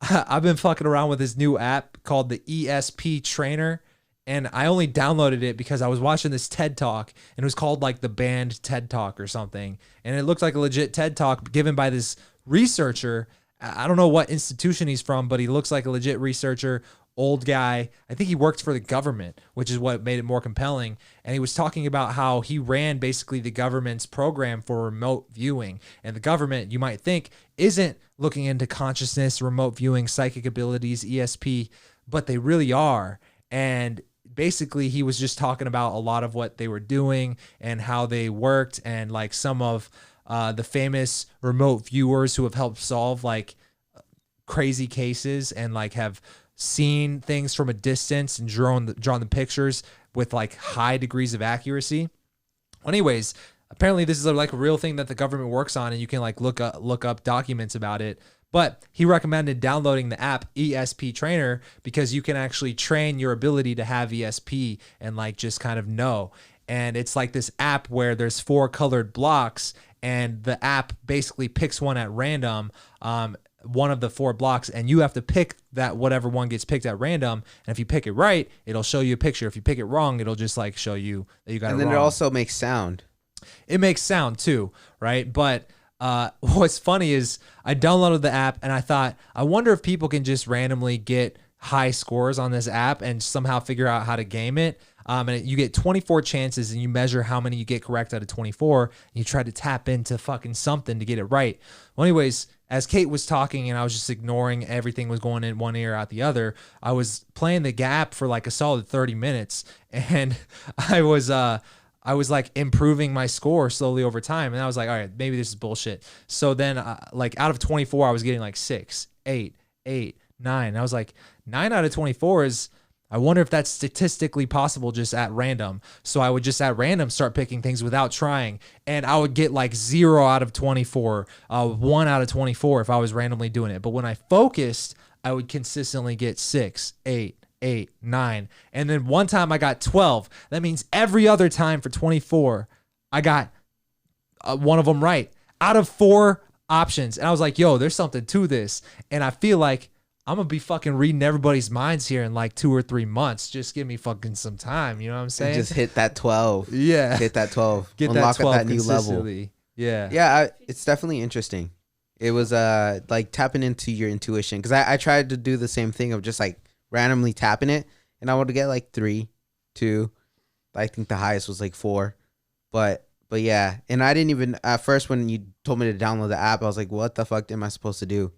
I've been fucking around with this new app called the ESP Trainer. And I only downloaded it because I was watching this TED Talk, and it was called like the banned TED Talk or something. And it looked like a legit TED Talk given by this researcher. I don't know what institution he's from, but he looks like a legit researcher old guy. I think he worked for the government, which is what made it more compelling. And he was talking about how he ran basically the government's program for remote viewing. And the government, you might think, isn't looking into consciousness, remote viewing, psychic abilities, ESP, but they really are. And basically he was just talking about a lot of what they were doing and how they worked, and like some of the famous remote viewers who have helped solve like crazy cases and like have seen things from a distance and drawn the pictures with like high degrees of accuracy. Anyways, apparently this is like a real thing that the government works on, and you can like look up documents about it. But he recommended downloading the app ESP Trainer because you can actually train your ability to have ESP and like just kind of know. And it's like this app where there's 4 colored blocks, and the app basically picks one at random, one of the 4 blocks, and you have to pick that whatever one gets picked at random. And if you pick it right, it'll show you a picture. If you pick it wrong, it'll just like show you that you got it wrong. And then it also makes sound. It makes sound too, right? But what's funny is I downloaded the app and I thought, I wonder if people can just randomly get high scores on this app and somehow figure out how to game it. And you get 24 chances, and you measure how many you get correct out of 24. And you try to tap into fucking something to get it right. Well, anyways, as Kate was talking and I was just ignoring everything was going in one ear out the other, I was playing the app for like a solid 30 minutes, and I was like improving my score slowly over time. And I was like, all right, maybe this is bullshit. So then like out of 24, I was getting like 6, 8, 8, 9. And I was like, 9 out of 24 is, I wonder if that's statistically possible just at random. So I would just at random start picking things without trying. And I would get like 0 out of 24, 1 out of 24 if I was randomly doing it. But when I focused, I would consistently get 6, 8, 8, 9. And then one time I got 12. That means every other time for 24, I got one of them right out of 4 options. And I was like, yo, there's something to this. And I feel like I'm going to be fucking reading everybody's minds here in like 2 or 3 months. Just give me fucking some time. You know what I'm saying? And just hit that 12. Yeah. Hit that 12. Get Unlock that 12 at that new level. consistently. Yeah. Yeah, it's definitely interesting. It was like tapping into your intuition, because I tried to do the same thing of just like randomly tapping it, and I would get like 3, 2. I think the highest was like 4. But yeah, and I didn't even at first when you told me to download the app, I was like, what the fuck am I supposed to do?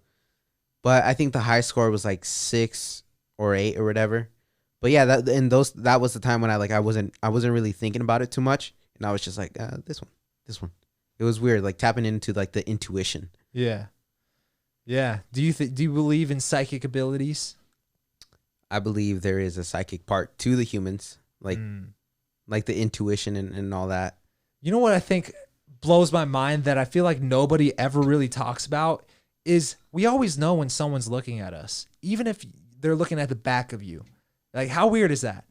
But I think the high score was like 6 or 8 or whatever. But yeah, that was the time when I wasn't really thinking about it too much, and I was just like, this one. It was weird, like tapping into like the intuition. Yeah. Yeah. Do you believe in psychic abilities? I believe there is a psychic part to the humans, like the intuition and all that. You know what I think blows my mind that I feel like nobody ever really talks about is we always know when someone's looking at us, even if they're looking at the back of you. Like, how weird is that?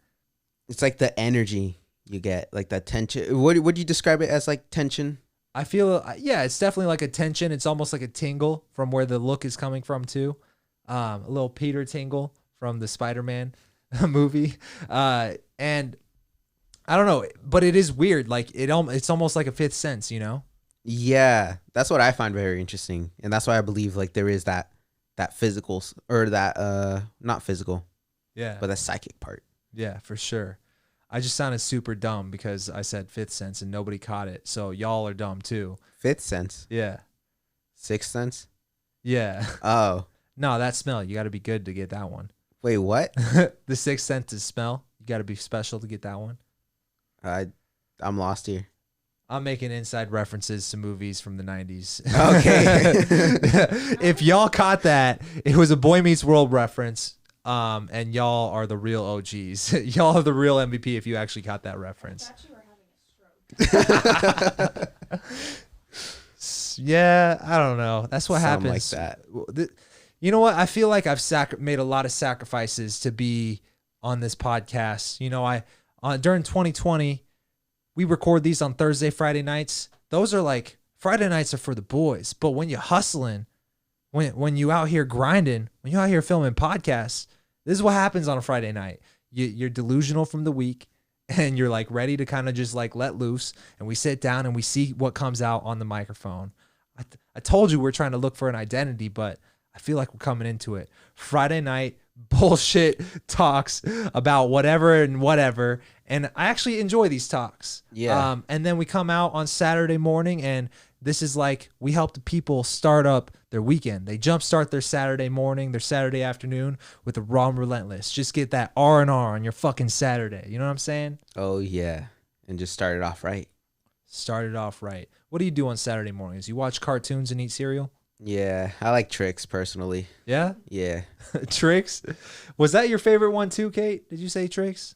It's like the energy you get, like that tension. Would you describe it as like tension? I feel, yeah, it's definitely like a tension. It's almost like a tingle from where the look is coming from too. A little Peter tingle from the Spider-Man movie. And I don't know, but it is weird. Like it's almost like a fifth sense, you know? Yeah, that's what I find very interesting, and that's why I believe like there is that physical or that not physical, yeah, but that psychic part. Yeah, for sure. I just sounded super dumb because I said fifth sense and nobody caught it. So y'all are dumb too. Fifth sense. Yeah. Sixth sense. Yeah. Oh. No, that smell. You got to be good to get that one. Wait, what? The sixth sense is smell. You got to be special to get that one. I'm lost here. I'm making inside references to movies from the 90s. Okay. If y'all caught that, it was a Boy Meets World reference. And y'all are the real OGs. Y'all are the real MVP if you actually caught that reference. I thought you were having a stroke. Yeah, I don't know. That's what Something happens. like that. You know what? I feel like I've made a lot of sacrifices to be on this podcast. You know, during 2020, we record these on Thursday, Friday nights. Those are like, Friday nights are for the boys. But when you're hustling, when you out here grinding, when you out here filming podcasts, this is what happens on a Friday night. You're delusional from the week, and you're like ready to kind of just like let loose. And we sit down and we see what comes out on the microphone. I told you we're trying to look for an identity, but I feel like we're coming into it. Friday night, bullshit talks about whatever and whatever. And I actually enjoy these talks. Yeah. And then we come out on Saturday morning, and this is like, we help the people start up their weekend. They jumpstart their Saturday morning, their Saturday afternoon with the raw and Relentless. Just get that R&R on your fucking Saturday. You know what I'm saying? Oh yeah, and just start it off right. Start it off right. What do you do on Saturday mornings? You watch cartoons and eat cereal? Yeah, I like Tricks personally. Yeah? Yeah. Tricks? Was that your favorite one too, Kate? Did you say Tricks?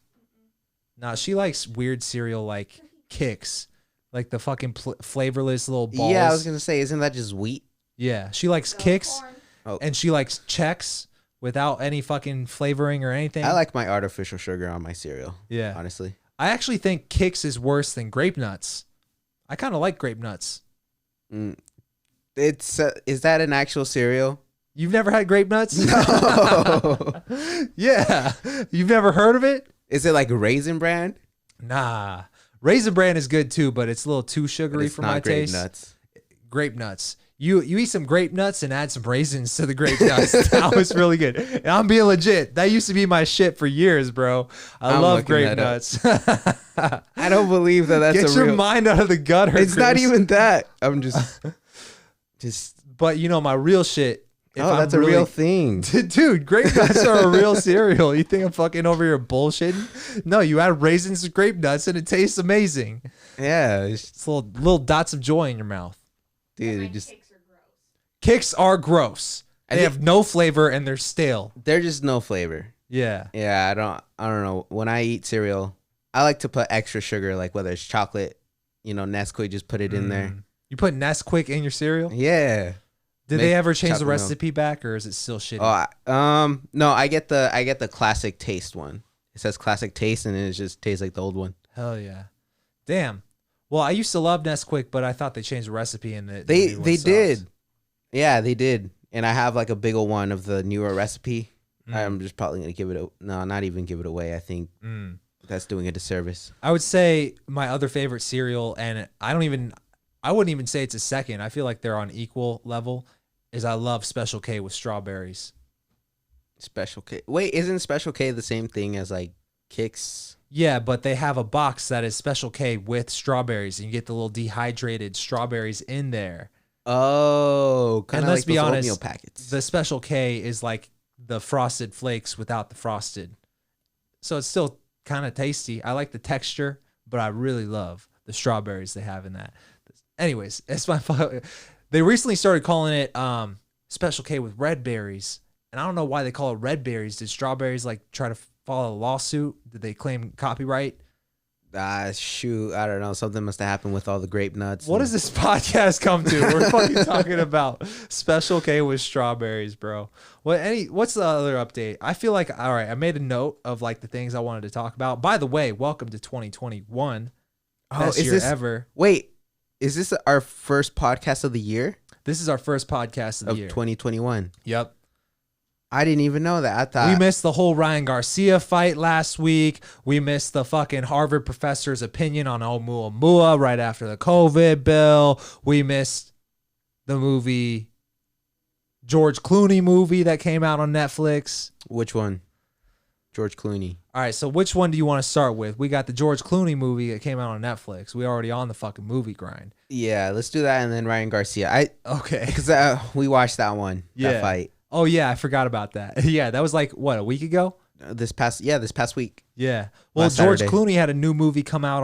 Nah, she likes weird cereal like Kicks. Like the fucking flavorless little balls. Yeah, I was gonna say, isn't that just wheat? Yeah, she likes Kicks, Corn. Oh. and she likes Chex without any fucking flavoring or anything. I like my artificial sugar on my cereal. Yeah. Honestly. I actually think Kicks is worse than Grape Nuts. I kind of like Grape Nuts. It's is that an actual cereal? You've never had Grape Nuts? No. Yeah. You've never heard of it? Is it like Raisin Bran? Nah. Raisin Bran is good too, but it's a little too sugary It's for not my Grape taste. Nuts. Grape Nuts. You eat some grape nuts and add some raisins to the grape nuts. That was really good. And I'm being legit. That used to be my shit for years, bro. I'm love looking grape that up. nuts. I don't believe that's Get a your real. mind out of the gutter. It's not Chris. even that. I'm just. But you know my real shit. if Oh, I'm that's really- a real thing. Dude, grape nuts are a real cereal. You think I'm fucking over here bullshitting? No, you add raisins to grape nuts and it tastes amazing. Yeah, It's little dots of joy in your mouth. dude. My It just cakes are gross. Kicks are gross. I They think- have no flavor and they're stale. they're just no flavor. Yeah. Yeah, I don't know. When I eat cereal, I like to put extra sugar, like whether it's chocolate, Nesquik, just put it in there. You put Nesquik in your cereal? Yeah. Did Make they ever change the chocolate milk. recipe back, or is it still shitty? No, I get the classic taste one. It says classic taste, and it just tastes like the old one. Hell yeah. Damn. Well, I used to love Nesquik, but I thought they changed the recipe and the They new one they sucks. did. Yeah, they did. And I have like a bigger one of the newer recipe. I'm just probably gonna give it not even give it away. I think that's doing a disservice. I would say my other favorite cereal, and I wouldn't even say it's a second. I feel like they're on equal level. Is I love Special K with strawberries. Special K. Wait, isn't Special K the same thing as like Kicks? Yeah, but they have a box that is Special K with strawberries, and you get the little dehydrated strawberries in there. Oh, kind And of let's like be those honest, oatmeal packets. The Special K is like the Frosted Flakes without the frosted. So it's still kind of tasty. I like the texture, but I really love the strawberries they have in that. Anyways, it's my they recently started calling it Special K with red berries. And I don't know why they call it red berries. Did strawberries like try to file a lawsuit? Did they claim copyright? Shoot, I don't know. Something must have happened with all the grape nuts. What does this podcast come to? We're fucking talking about Special K with strawberries, bro. What's the other update? I feel like, all right, I made a note of like the things I wanted to talk about. By the way, welcome to 2021. Best year ever. Wait, is this our first podcast of the year? This is our first podcast of the year. 2021. Yep. I didn't even know that. I thought We missed the whole Ryan Garcia fight last week. We missed the fucking Harvard professor's opinion on Oumuamua right after the COVID bill. We missed the movie, George Clooney movie that came out on Netflix. Which one? George Clooney. All right, so which one do you want to start with? We got the George Clooney movie that came out on Netflix. We already on the fucking movie grind. Yeah, let's do that, and then Ryan Garcia. Okay. Because we watched that one. Yeah. That fight. Oh yeah, I forgot about that. Yeah, that was like what, a week ago? This past week. Yeah. Well, Last George Saturday. Clooney had a new movie come out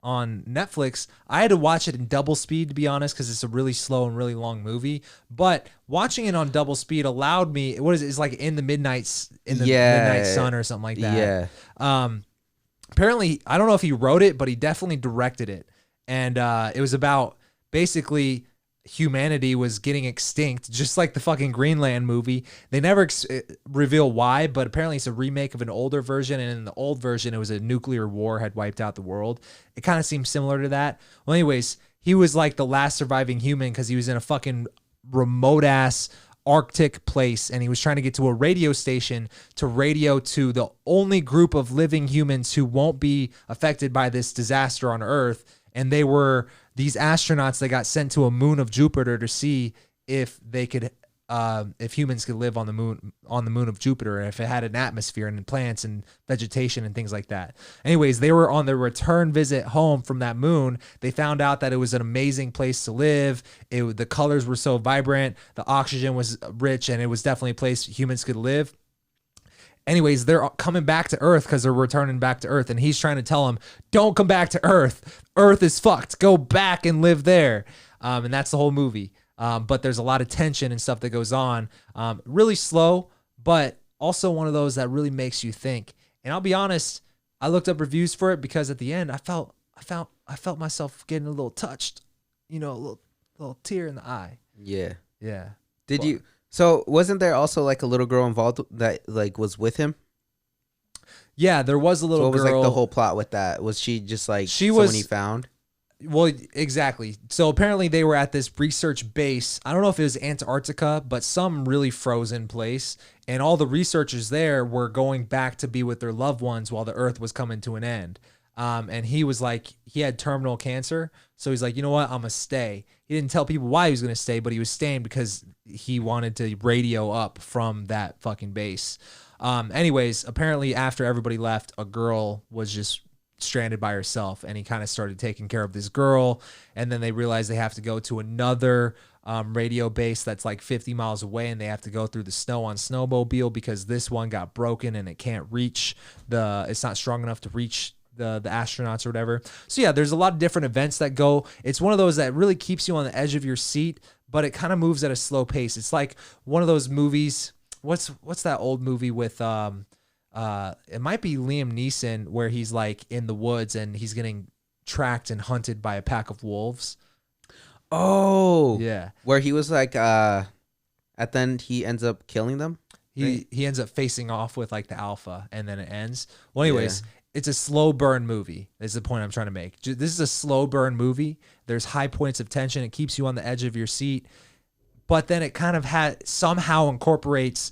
on Netflix. I had to watch it in double speed, to be honest, because it's a really slow and really long movie. But watching it on double speed allowed me. What is it? It's like in the midnight sun or something like that. Yeah. Apparently, I don't know if he wrote it, but he definitely directed it. And it was about basically humanity was getting extinct, just like the fucking Greenland movie. They never reveal why, but apparently it's a remake of an older version. And in the old version, it was a nuclear war had wiped out the world. It kind of seems similar to that. Well, anyways, he was like the last surviving human because he was in a fucking remote ass Arctic place, and he was trying to get to a radio station to radio to the only group of living humans who won't be affected by this disaster on Earth. And they were these astronauts that got sent to a moon of Jupiter to see if they could if humans could live on the moon of Jupiter, if it had an atmosphere and plants and vegetation and things like that. Anyways, they were on their return visit home from that moon. They found out that it was an amazing place to live. The colors were so vibrant, the oxygen was rich, and it was definitely a place humans could live. Anyways, they're coming back to Earth because they're returning back to Earth, and he's trying to tell them, don't come back to Earth. Earth is fucked. Go back and live there. And that's the whole movie. But there's a lot of tension and stuff that goes on. Really slow, but also one of those that really makes you think. And I'll be honest, I looked up reviews for it because at the end I felt myself getting a little touched, a little tear in the eye. Yeah. Yeah. Did you? So wasn't there also like a little girl involved that like was with him? Yeah, there was a little girl. What was like the whole plot with that? Was she just like someone he found? Well, exactly. So apparently they were at this research base. I don't know if it was Antarctica, but some really frozen place. And all the researchers there were going back to be with their loved ones while the Earth was coming to an end. And he was like, he had terminal cancer. So he's like, you know what? I'm going to stay. He didn't tell people why he was going to stay, but he was staying because he wanted to radio up from that fucking base. Anyways, apparently after everybody left, a girl was just stranded by herself, and he kind of started taking care of this girl, and then they realized they have to go to another radio base that's like 50 miles away, and they have to go through the snow on snowmobile because this one got broken and it can't reach it's not strong enough to reach the astronauts or whatever. So yeah, there's a lot of different events that go. It's one of those that really keeps you on the edge of your seat, but it kind of moves at a slow pace. It's like one of those movies. What's that old movie with it might be Liam Neeson where he's like in the woods and he's getting tracked and hunted by a pack of wolves. Oh, yeah. Where he was like, at the end he ends up killing them. He ends up facing off with like the alpha, and then it ends. Well, anyways, it's a slow burn movie. Is the point I'm trying to make. This is a slow burn movie. There's high points of tension. It keeps you on the edge of your seat, but then it kind of somehow incorporates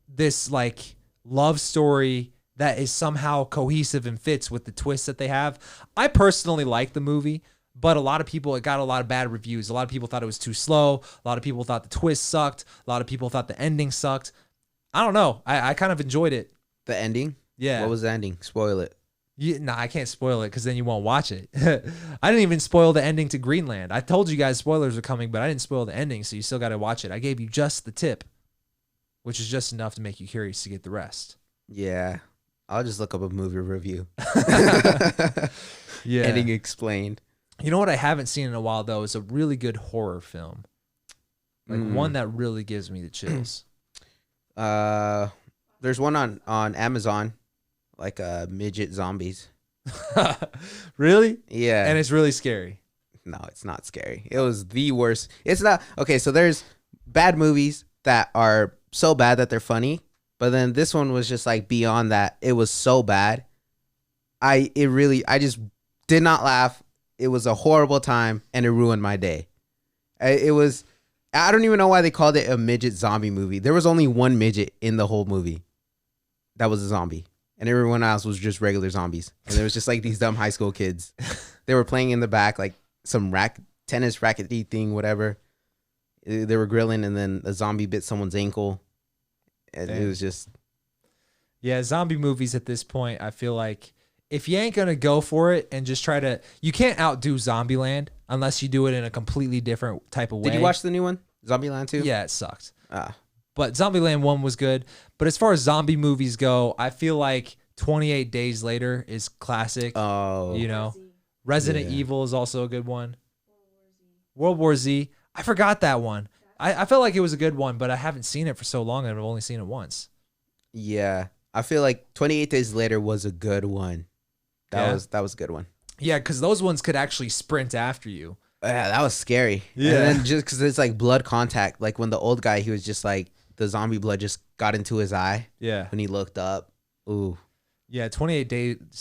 this like love story that is somehow cohesive and fits with the twists that they have. I personally like the movie, but a lot of people, it got a lot of bad reviews. A lot of people thought it was too slow. A lot of people thought the twist sucked. A lot of people thought the ending sucked. I don't know. I kind of enjoyed it. The ending? Yeah. What was the ending? Spoil it. Nah, I can't spoil it because then you won't watch it. I didn't even spoil the ending to Greenland. I told you guys spoilers are coming, but I didn't spoil the ending, so you still got to watch it. I gave you just the tip, which is just enough to make you curious to get the rest. Yeah. I'll just look up a movie review. Yeah. Ending explained. You know what I haven't seen in a while, though, is a really good horror film. Like one that really gives me the chills. There's one on Amazon, like midget zombies. Really? Yeah. And it's really scary. No, it's not scary. It was the worst. It's not. Okay, so there's bad movies that are so bad that they're funny, but then this one was just like beyond that. It was so bad. I just did not laugh. It was a horrible time, and it ruined my day. I don't even know why they called it a midget zombie movie. There was only one midget in the whole movie that was a zombie, and everyone else was just regular zombies. And there was just like these dumb high school kids. They were playing in the back, like some tennis rackety thing, whatever. They were grilling, and then a zombie bit someone's ankle. And it was just... Yeah, zombie movies at this point, I feel like if you ain't going to go for it and just try to... You can't outdo Zombieland unless you do it in a completely different type of way. Did you watch the new one? Zombieland 2? Yeah, it sucked. But Zombieland 1 was good. But as far as zombie movies go, I feel like 28 Days Later is classic. Oh. You know? Resident Evil is also a good one. World War Z. I forgot that one. I felt like it was a good one, but I haven't seen it for so long, and I've only seen it once. Yeah. I feel like 28 Days Later was a good one. That was a good one. Yeah, because those ones could actually sprint after you. Yeah, that was scary. Yeah. And then just because it's like blood contact, like when the old guy, he was just like, the zombie blood just got into his eye. Yeah. When he looked up. Ooh. Yeah, 28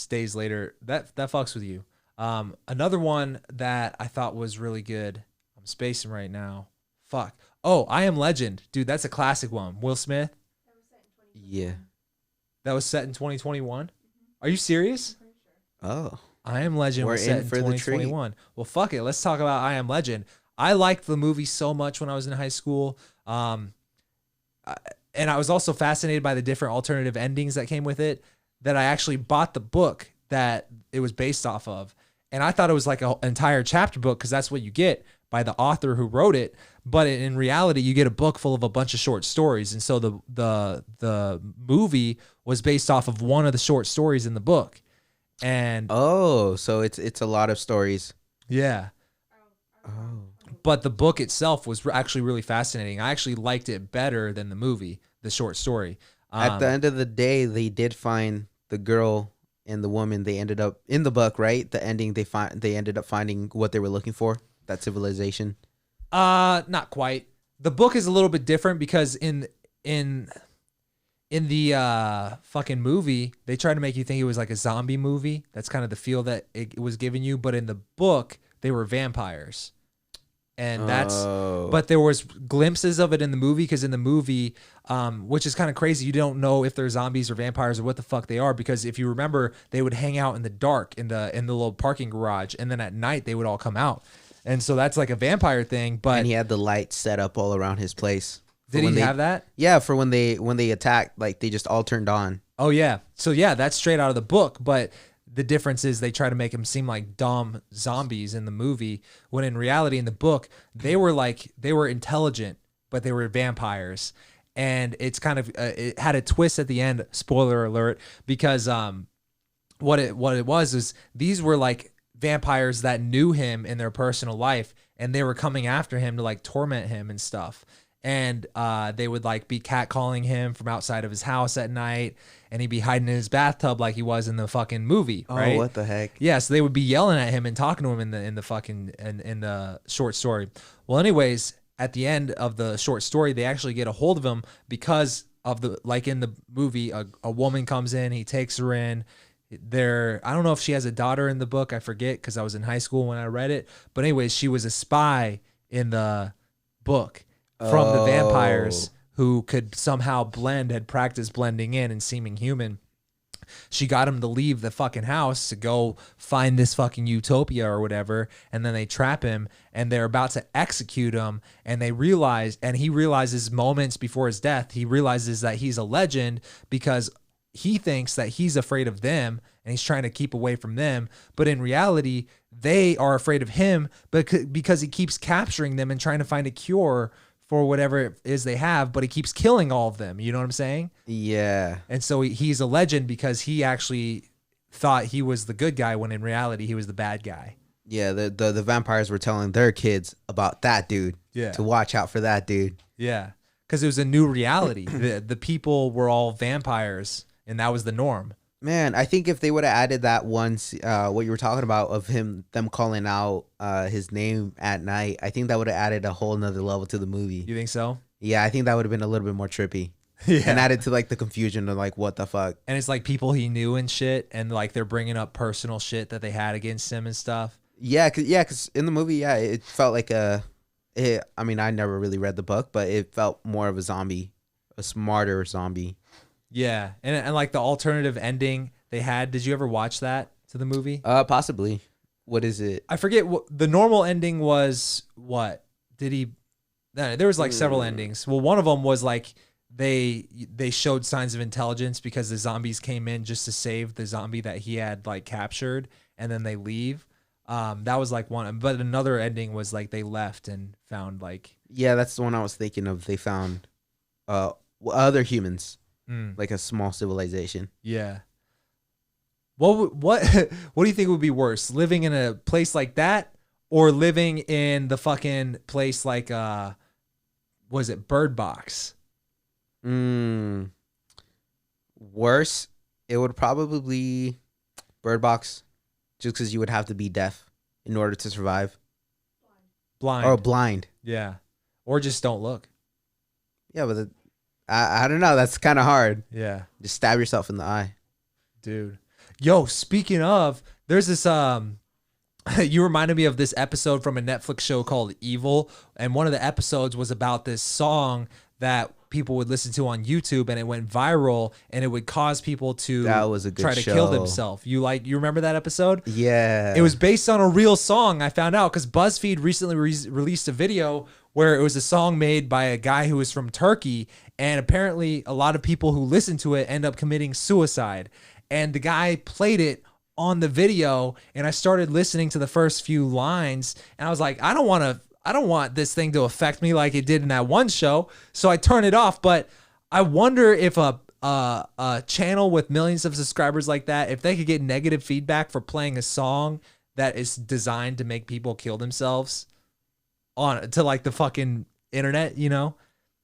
days later, that fucks with you. Another one that I thought was really good. I'm spacing right now. Fuck. Oh, I Am Legend. Dude, that's a classic one. Will Smith. Yeah. That was set in 2021. Are you serious? Oh. I Am Legend was set in for the treat. 2021. Well, fuck it. Let's talk about I Am Legend. I liked the movie so much when I was in high school. And I was also fascinated by the different alternative endings that came with it, that I actually bought the book that it was based off of. And I thought it was like an entire chapter book, because that's what you get by the author who wrote it. But in reality, you get a book full of a bunch of short stories. And so the movie was based off of one of the short stories in the book. And Oh, so it's a lot of stories. yeah. Oh. But the book itself was actually really fascinating. I actually liked it better than the movie, the short story. At the end of the day, they did find the girl and the woman. They ended up in the book, right? The ending, they ended up finding what they were looking for, that civilization. Not quite. The book is a little bit different, because in the fucking movie, they tried to make you think it was like a zombie movie. That's kind of the feel that it was giving you. But in the book, they were vampires. And but there was glimpses of it in the movie, because in the movie, which is kind of crazy, you don't know if they're zombies or vampires or what the fuck they are, because if you remember, they would hang out in the dark in the little parking garage, and then at night they would all come out, and so that's like a vampire thing. But And he had the lights set up all around his place. did he have that? Yeah, for when they attacked, like they just all turned on. Oh yeah, so yeah, that's straight out of the book, but the difference is they try to make them seem like dumb zombies in the movie, when in reality, in the book, they were intelligent, but they were vampires. And it's kind of, it had a twist at the end, spoiler alert, because what it was is these were like vampires that knew him in their personal life, and they were coming after him to like torment him and stuff. And they would like be catcalling him from outside of his house at night, and he'd be hiding in his bathtub like he was in the fucking movie, right? Oh, what the heck? Yeah, so they would be yelling at him and talking to him in the short story. Well, anyways, at the end of the short story, they actually get a hold of him because of the, like in the movie, a woman comes in, he takes her in. I don't know if she has a daughter in the book, I forget, because I was in high school when I read it. But anyways, she was a spy in the book from the vampires who could somehow had practiced blending in and seeming human. She got him to leave the fucking house to go find this fucking utopia or whatever, and then they trap him, and they're about to execute him, and he realizes moments before his death, he realizes that he's a legend, because he thinks that he's afraid of them and he's trying to keep away from them, but in reality, they are afraid of him because he keeps capturing them and trying to find a cure for whatever it is they have, but he keeps killing all of them. You know what I'm saying? Yeah. And so he's a legend because he actually thought he was the good guy, when in reality he was the bad guy. Yeah, the vampires were telling their kids about that dude. Yeah. To watch out for that dude. Yeah. Because it was a new reality. The people were all vampires, and that was the norm. Man, I think if they would have added that once, what you were talking about of them calling out his name at night, I think that would have added a whole nother level to the movie. You think so? Yeah, I think that would have been a little bit more trippy. Yeah. And added to like the confusion of like, what the fuck? And it's like people he knew and shit, and like they're bringing up personal shit that they had against him and stuff. Yeah, cause in the movie, yeah, it felt like I never really read the book, but it felt more of a zombie, a smarter zombie. Yeah, and like the alternative ending they had. Did you ever watch that to the movie? Possibly. What is it? I forget what the normal ending was. What did he? There was like several endings. Well, one of them was like they showed signs of intelligence because the zombies came in just to save the zombie that he had like captured, and then they leave. That was like one. But another ending was like they left and found like. Yeah, that's the one I was thinking of. They found other humans. Like a small civilization. Yeah. What do you think would be worse? Living in a place like that, or living in the fucking place like was it Bird Box? Worse, it would probably be Bird Box, just because you would have to be deaf in order to survive. Blind. Or blind. Yeah. Or just don't look. Yeah, but I don't know. That's kind of hard. Yeah. Just stab yourself in the eye. Dude. Yo, speaking of, there's this you reminded me of this episode from a Netflix show called Evil, and one of the episodes was about this song that people would listen to on YouTube, and it went viral, and it would cause people to That was a good try to show. kill themselves. You remember that episode? Yeah. It was based on a real song. I found out because BuzzFeed recently released a video where it was a song made by a guy who was from Turkey, and apparently a lot of people who listen to it end up committing suicide. And the guy played it on the video, and I started listening to the first few lines, and I was like, I don't want this thing to affect me like it did in that one show. So I turned it off. But I wonder if a channel with millions of subscribers like that, if they could get negative feedback for playing a song that is designed to make people kill themselves on to like the fucking internet, you know,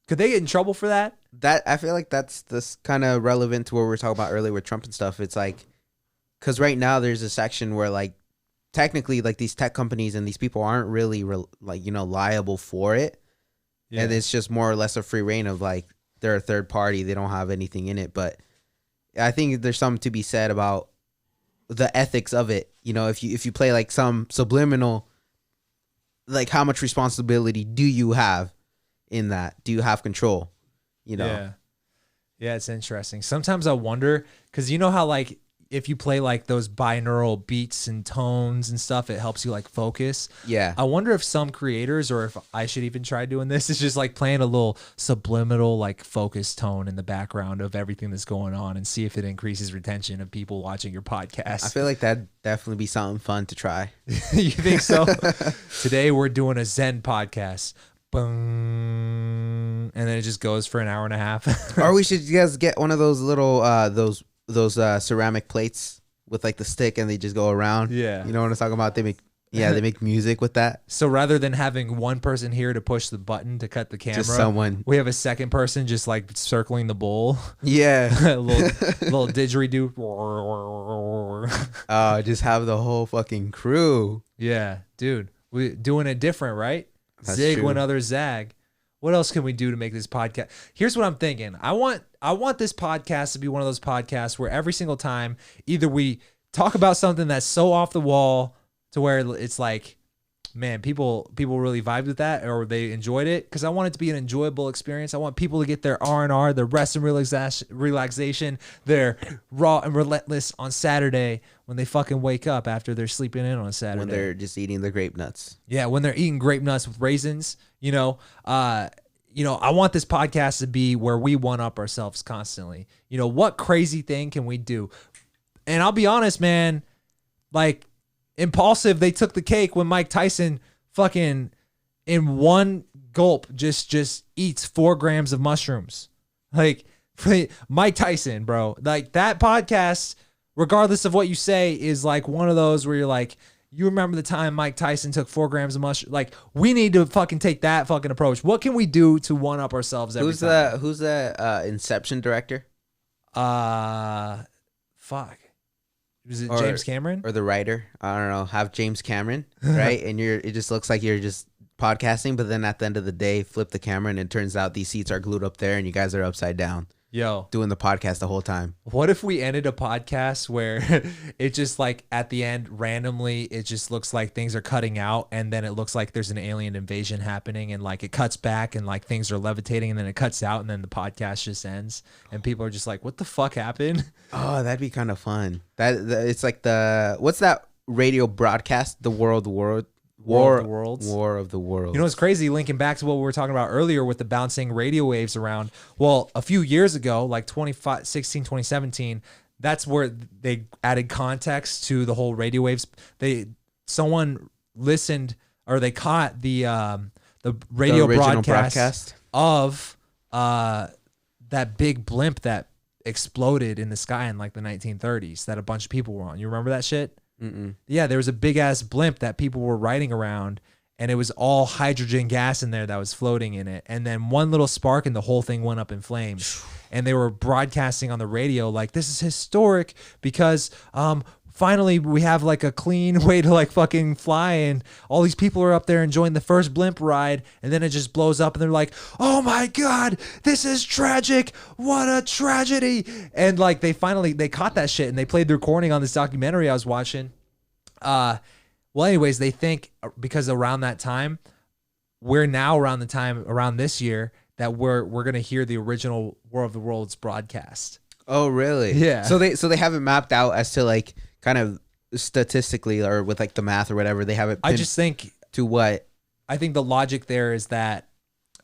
could they get in trouble for that? That I feel like that's this kind of relevant to what we were talking about earlier with Trump and stuff. It's like, because right now there's a section where like technically like these tech companies and these people aren't really like, you know, liable for it. Yeah. And it's just more or less a free reign of like they're a third party. They don't have anything in it. But I think there's something to be said about the ethics of it. You know, if you play like some subliminal, like how much responsibility do you have in that? Do you have control? You know? Yeah, it's interesting. Sometimes I wonder, because you know how like if you play like those binaural beats and tones and stuff, it helps you like focus. Yeah. I wonder if some creators, or if I should even try doing this, is just like playing a little subliminal like focus tone in the background of everything that's going on and see if it increases retention of people watching your podcast. I feel like that'd definitely be something fun to try. You think so? Today we're doing a Zen podcast. Boom. And then it just goes for an hour and a half. Or we should just get one of those little those ceramic plates with like the stick, and they just go around. Yeah. You know what I'm talking about? They make music with that. So rather than having one person here to push the button to cut the camera, Just someone. we have a second person just like circling the bowl. Yeah. a little didgeridoo. Just have the whole fucking crew. Yeah, dude. We doing it different, right? That's Zig true. when others zag. What else can we do to make this podcast? Here's what I'm thinking. I want this podcast to be one of those podcasts where every single time either we talk about something that's so off the wall to where it's like, man, people really vibed with that, or they enjoyed it, because I want it to be an enjoyable experience. I want people to get their R&R, their rest and relaxation, their raw and relentless on Saturday when they fucking wake up after they're sleeping in on Saturday. When they're just eating the grape nuts. Yeah, when they're eating grape nuts with raisins, you know, I want this podcast to be where we one-up ourselves constantly. You know, what crazy thing can we do? And I'll be honest, man, like, Impulsive, they took the cake when Mike Tyson fucking in one gulp just eats 4 grams of mushrooms. Like, Mike Tyson, bro. Like, that podcast, regardless of what you say, is like one of those where you're like, you remember the time Mike Tyson took 4 grams of mushrooms? Like, we need to fucking take that fucking approach. What can we do to one up ourselves every time? Who's the Inception director? Fuck. Was it James Cameron? Or the writer? I don't know. Have James Cameron, right? And it just looks like you're just podcasting, but then at the end of the day, flip the camera and it turns out these seats are glued up there and you guys are upside down. Yo, doing the podcast the whole time. What if we ended a podcast where it just like at the end randomly it just looks like things are cutting out, and then it looks like there's an alien invasion happening, and like it cuts back and like things are levitating, and then it cuts out, and then the podcast just ends and people are just like, what the fuck happened? Oh, that'd be kind of fun. That it's like what's that radio broadcast? War of the Worlds. War of the Worlds. You know what's crazy? Linking back to what we were talking about earlier with the bouncing radio waves around. Well, a few years ago, like 2016, 2017, that's where they added context to the whole radio waves. Someone listened, or they caught the radio broadcast of that big blimp that exploded in the sky in like the 1930s that a bunch of people were on. You remember that shit? Mm-mm. Yeah, there was a big ass blimp that people were riding around, and it was all hydrogen gas in there that was floating in it. And then one little spark and the whole thing went up in flames. And they were broadcasting on the radio like, this is historic because finally we have like a clean way to like fucking fly, and all these people are up there enjoying the first blimp ride, and then it just blows up and they're like, oh my God, this is tragic. What a tragedy. And like they caught that shit and they played the recording on this documentary I was watching. Well, anyways, they think because around that time, we're now around the time around this year, that we're gonna hear the original War of the Worlds broadcast. Oh, really? Yeah. So they have it mapped out as to like kind of statistically or with like the math or whatever. They have it. I just think to what? I think the logic there is that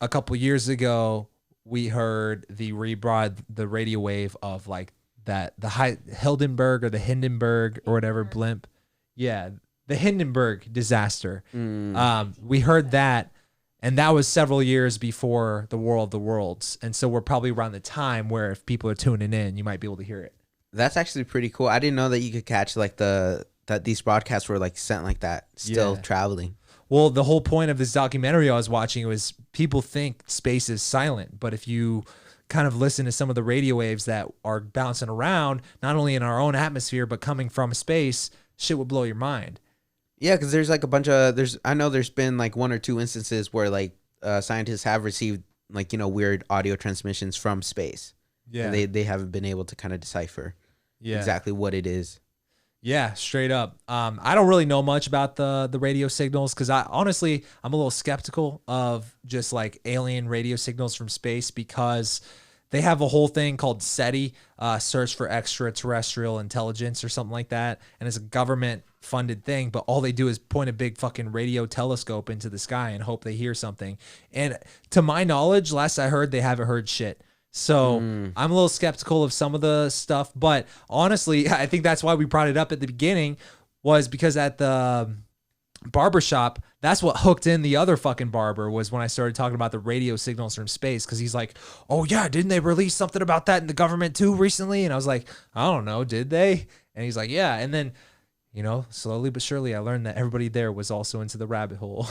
a couple years ago we heard the radio wave of like the Hildenberg or the Hindenburg or whatever blimp. Yeah, the Hindenburg disaster. We heard that, and that was several years before the War of the Worlds. And so we're probably around the time where if people are tuning in, you might be able to hear it. That's actually pretty cool. I didn't know that you could catch like that these broadcasts were like sent like that, still traveling. Well, the whole point of this documentary I was watching was people think space is silent, but if you kind of listen to some of the radio waves that are bouncing around, not only in our own atmosphere, but coming from space, shit would blow your mind. Yeah, because there's like a bunch of I know there's been like 1 or 2 instances where like scientists have received like, you know, weird audio transmissions from space. Yeah, and they haven't been able to kind of decipher exactly what it is. Yeah, straight up. I don't really know much about the radio signals because I'm a little skeptical of just like alien radio signals from space because they have a whole thing called SETI, Search for Extraterrestrial Intelligence or something like that. And it's a government funded thing, but all they do is point a big fucking radio telescope into the sky and hope they hear something. And to my knowledge, last I heard, they haven't heard shit. So I'm a little skeptical of some of the stuff, but honestly, I think that's why we brought it up at the beginning was because at the barber shop, that's what hooked in the other fucking barber was when I started talking about the radio signals from space. Cause he's like, oh yeah, didn't they release something about that in the government too recently? And I was like, I don't know. Did they? And he's like, yeah. And then, you know, slowly but surely I learned that everybody there was also into the rabbit hole.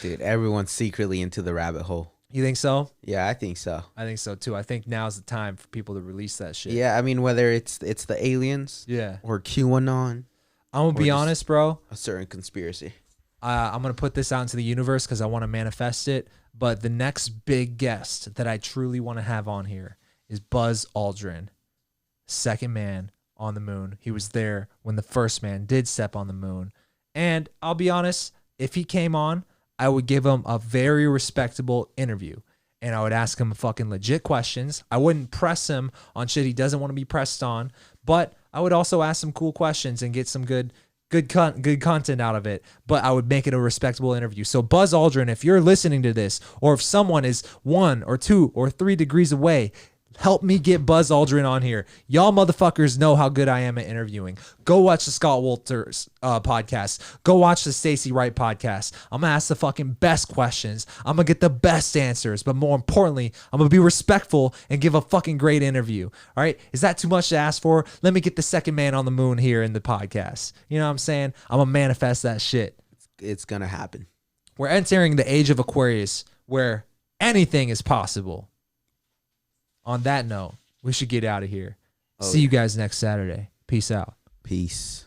Dude, everyone's secretly into the rabbit hole. You think so? Yeah, I think so. I think so too. I think now's the time for people to release that shit. Yeah, I mean, whether it's the aliens, or QAnon, I'm gonna be honest, bro. A certain conspiracy. I'm gonna put this out into the universe because I want to manifest it. But the next big guest that I truly want to have on here is Buzz Aldrin, second man on the moon. He was there when the first man did step on the moon. And I'll be honest, if he came on, I would give him a very respectable interview. And I would ask him fucking legit questions. I wouldn't press him on shit he doesn't want to be pressed on. But I would also ask some cool questions and get some good content out of it. But I would make it a respectable interview. So Buzz Aldrin, if you're listening to this, or if someone is 1 or 2 or 3 degrees away, help me get Buzz Aldrin on here. Y'all motherfuckers know how good I am at interviewing. Go watch the Scott Wolters podcast. Go watch the Stacey Wright podcast. I'm going to ask the fucking best questions. I'm going to get the best answers. But more importantly, I'm going to be respectful and give a fucking great interview. All right? Is that too much to ask for? Let me get the second man on the moon here in the podcast. You know what I'm saying? I'm going to manifest that shit. It's going to happen. We're entering the Age of Aquarius where anything is possible. On that note, we should get out of here. See you guys next Saturday. Peace out. Peace.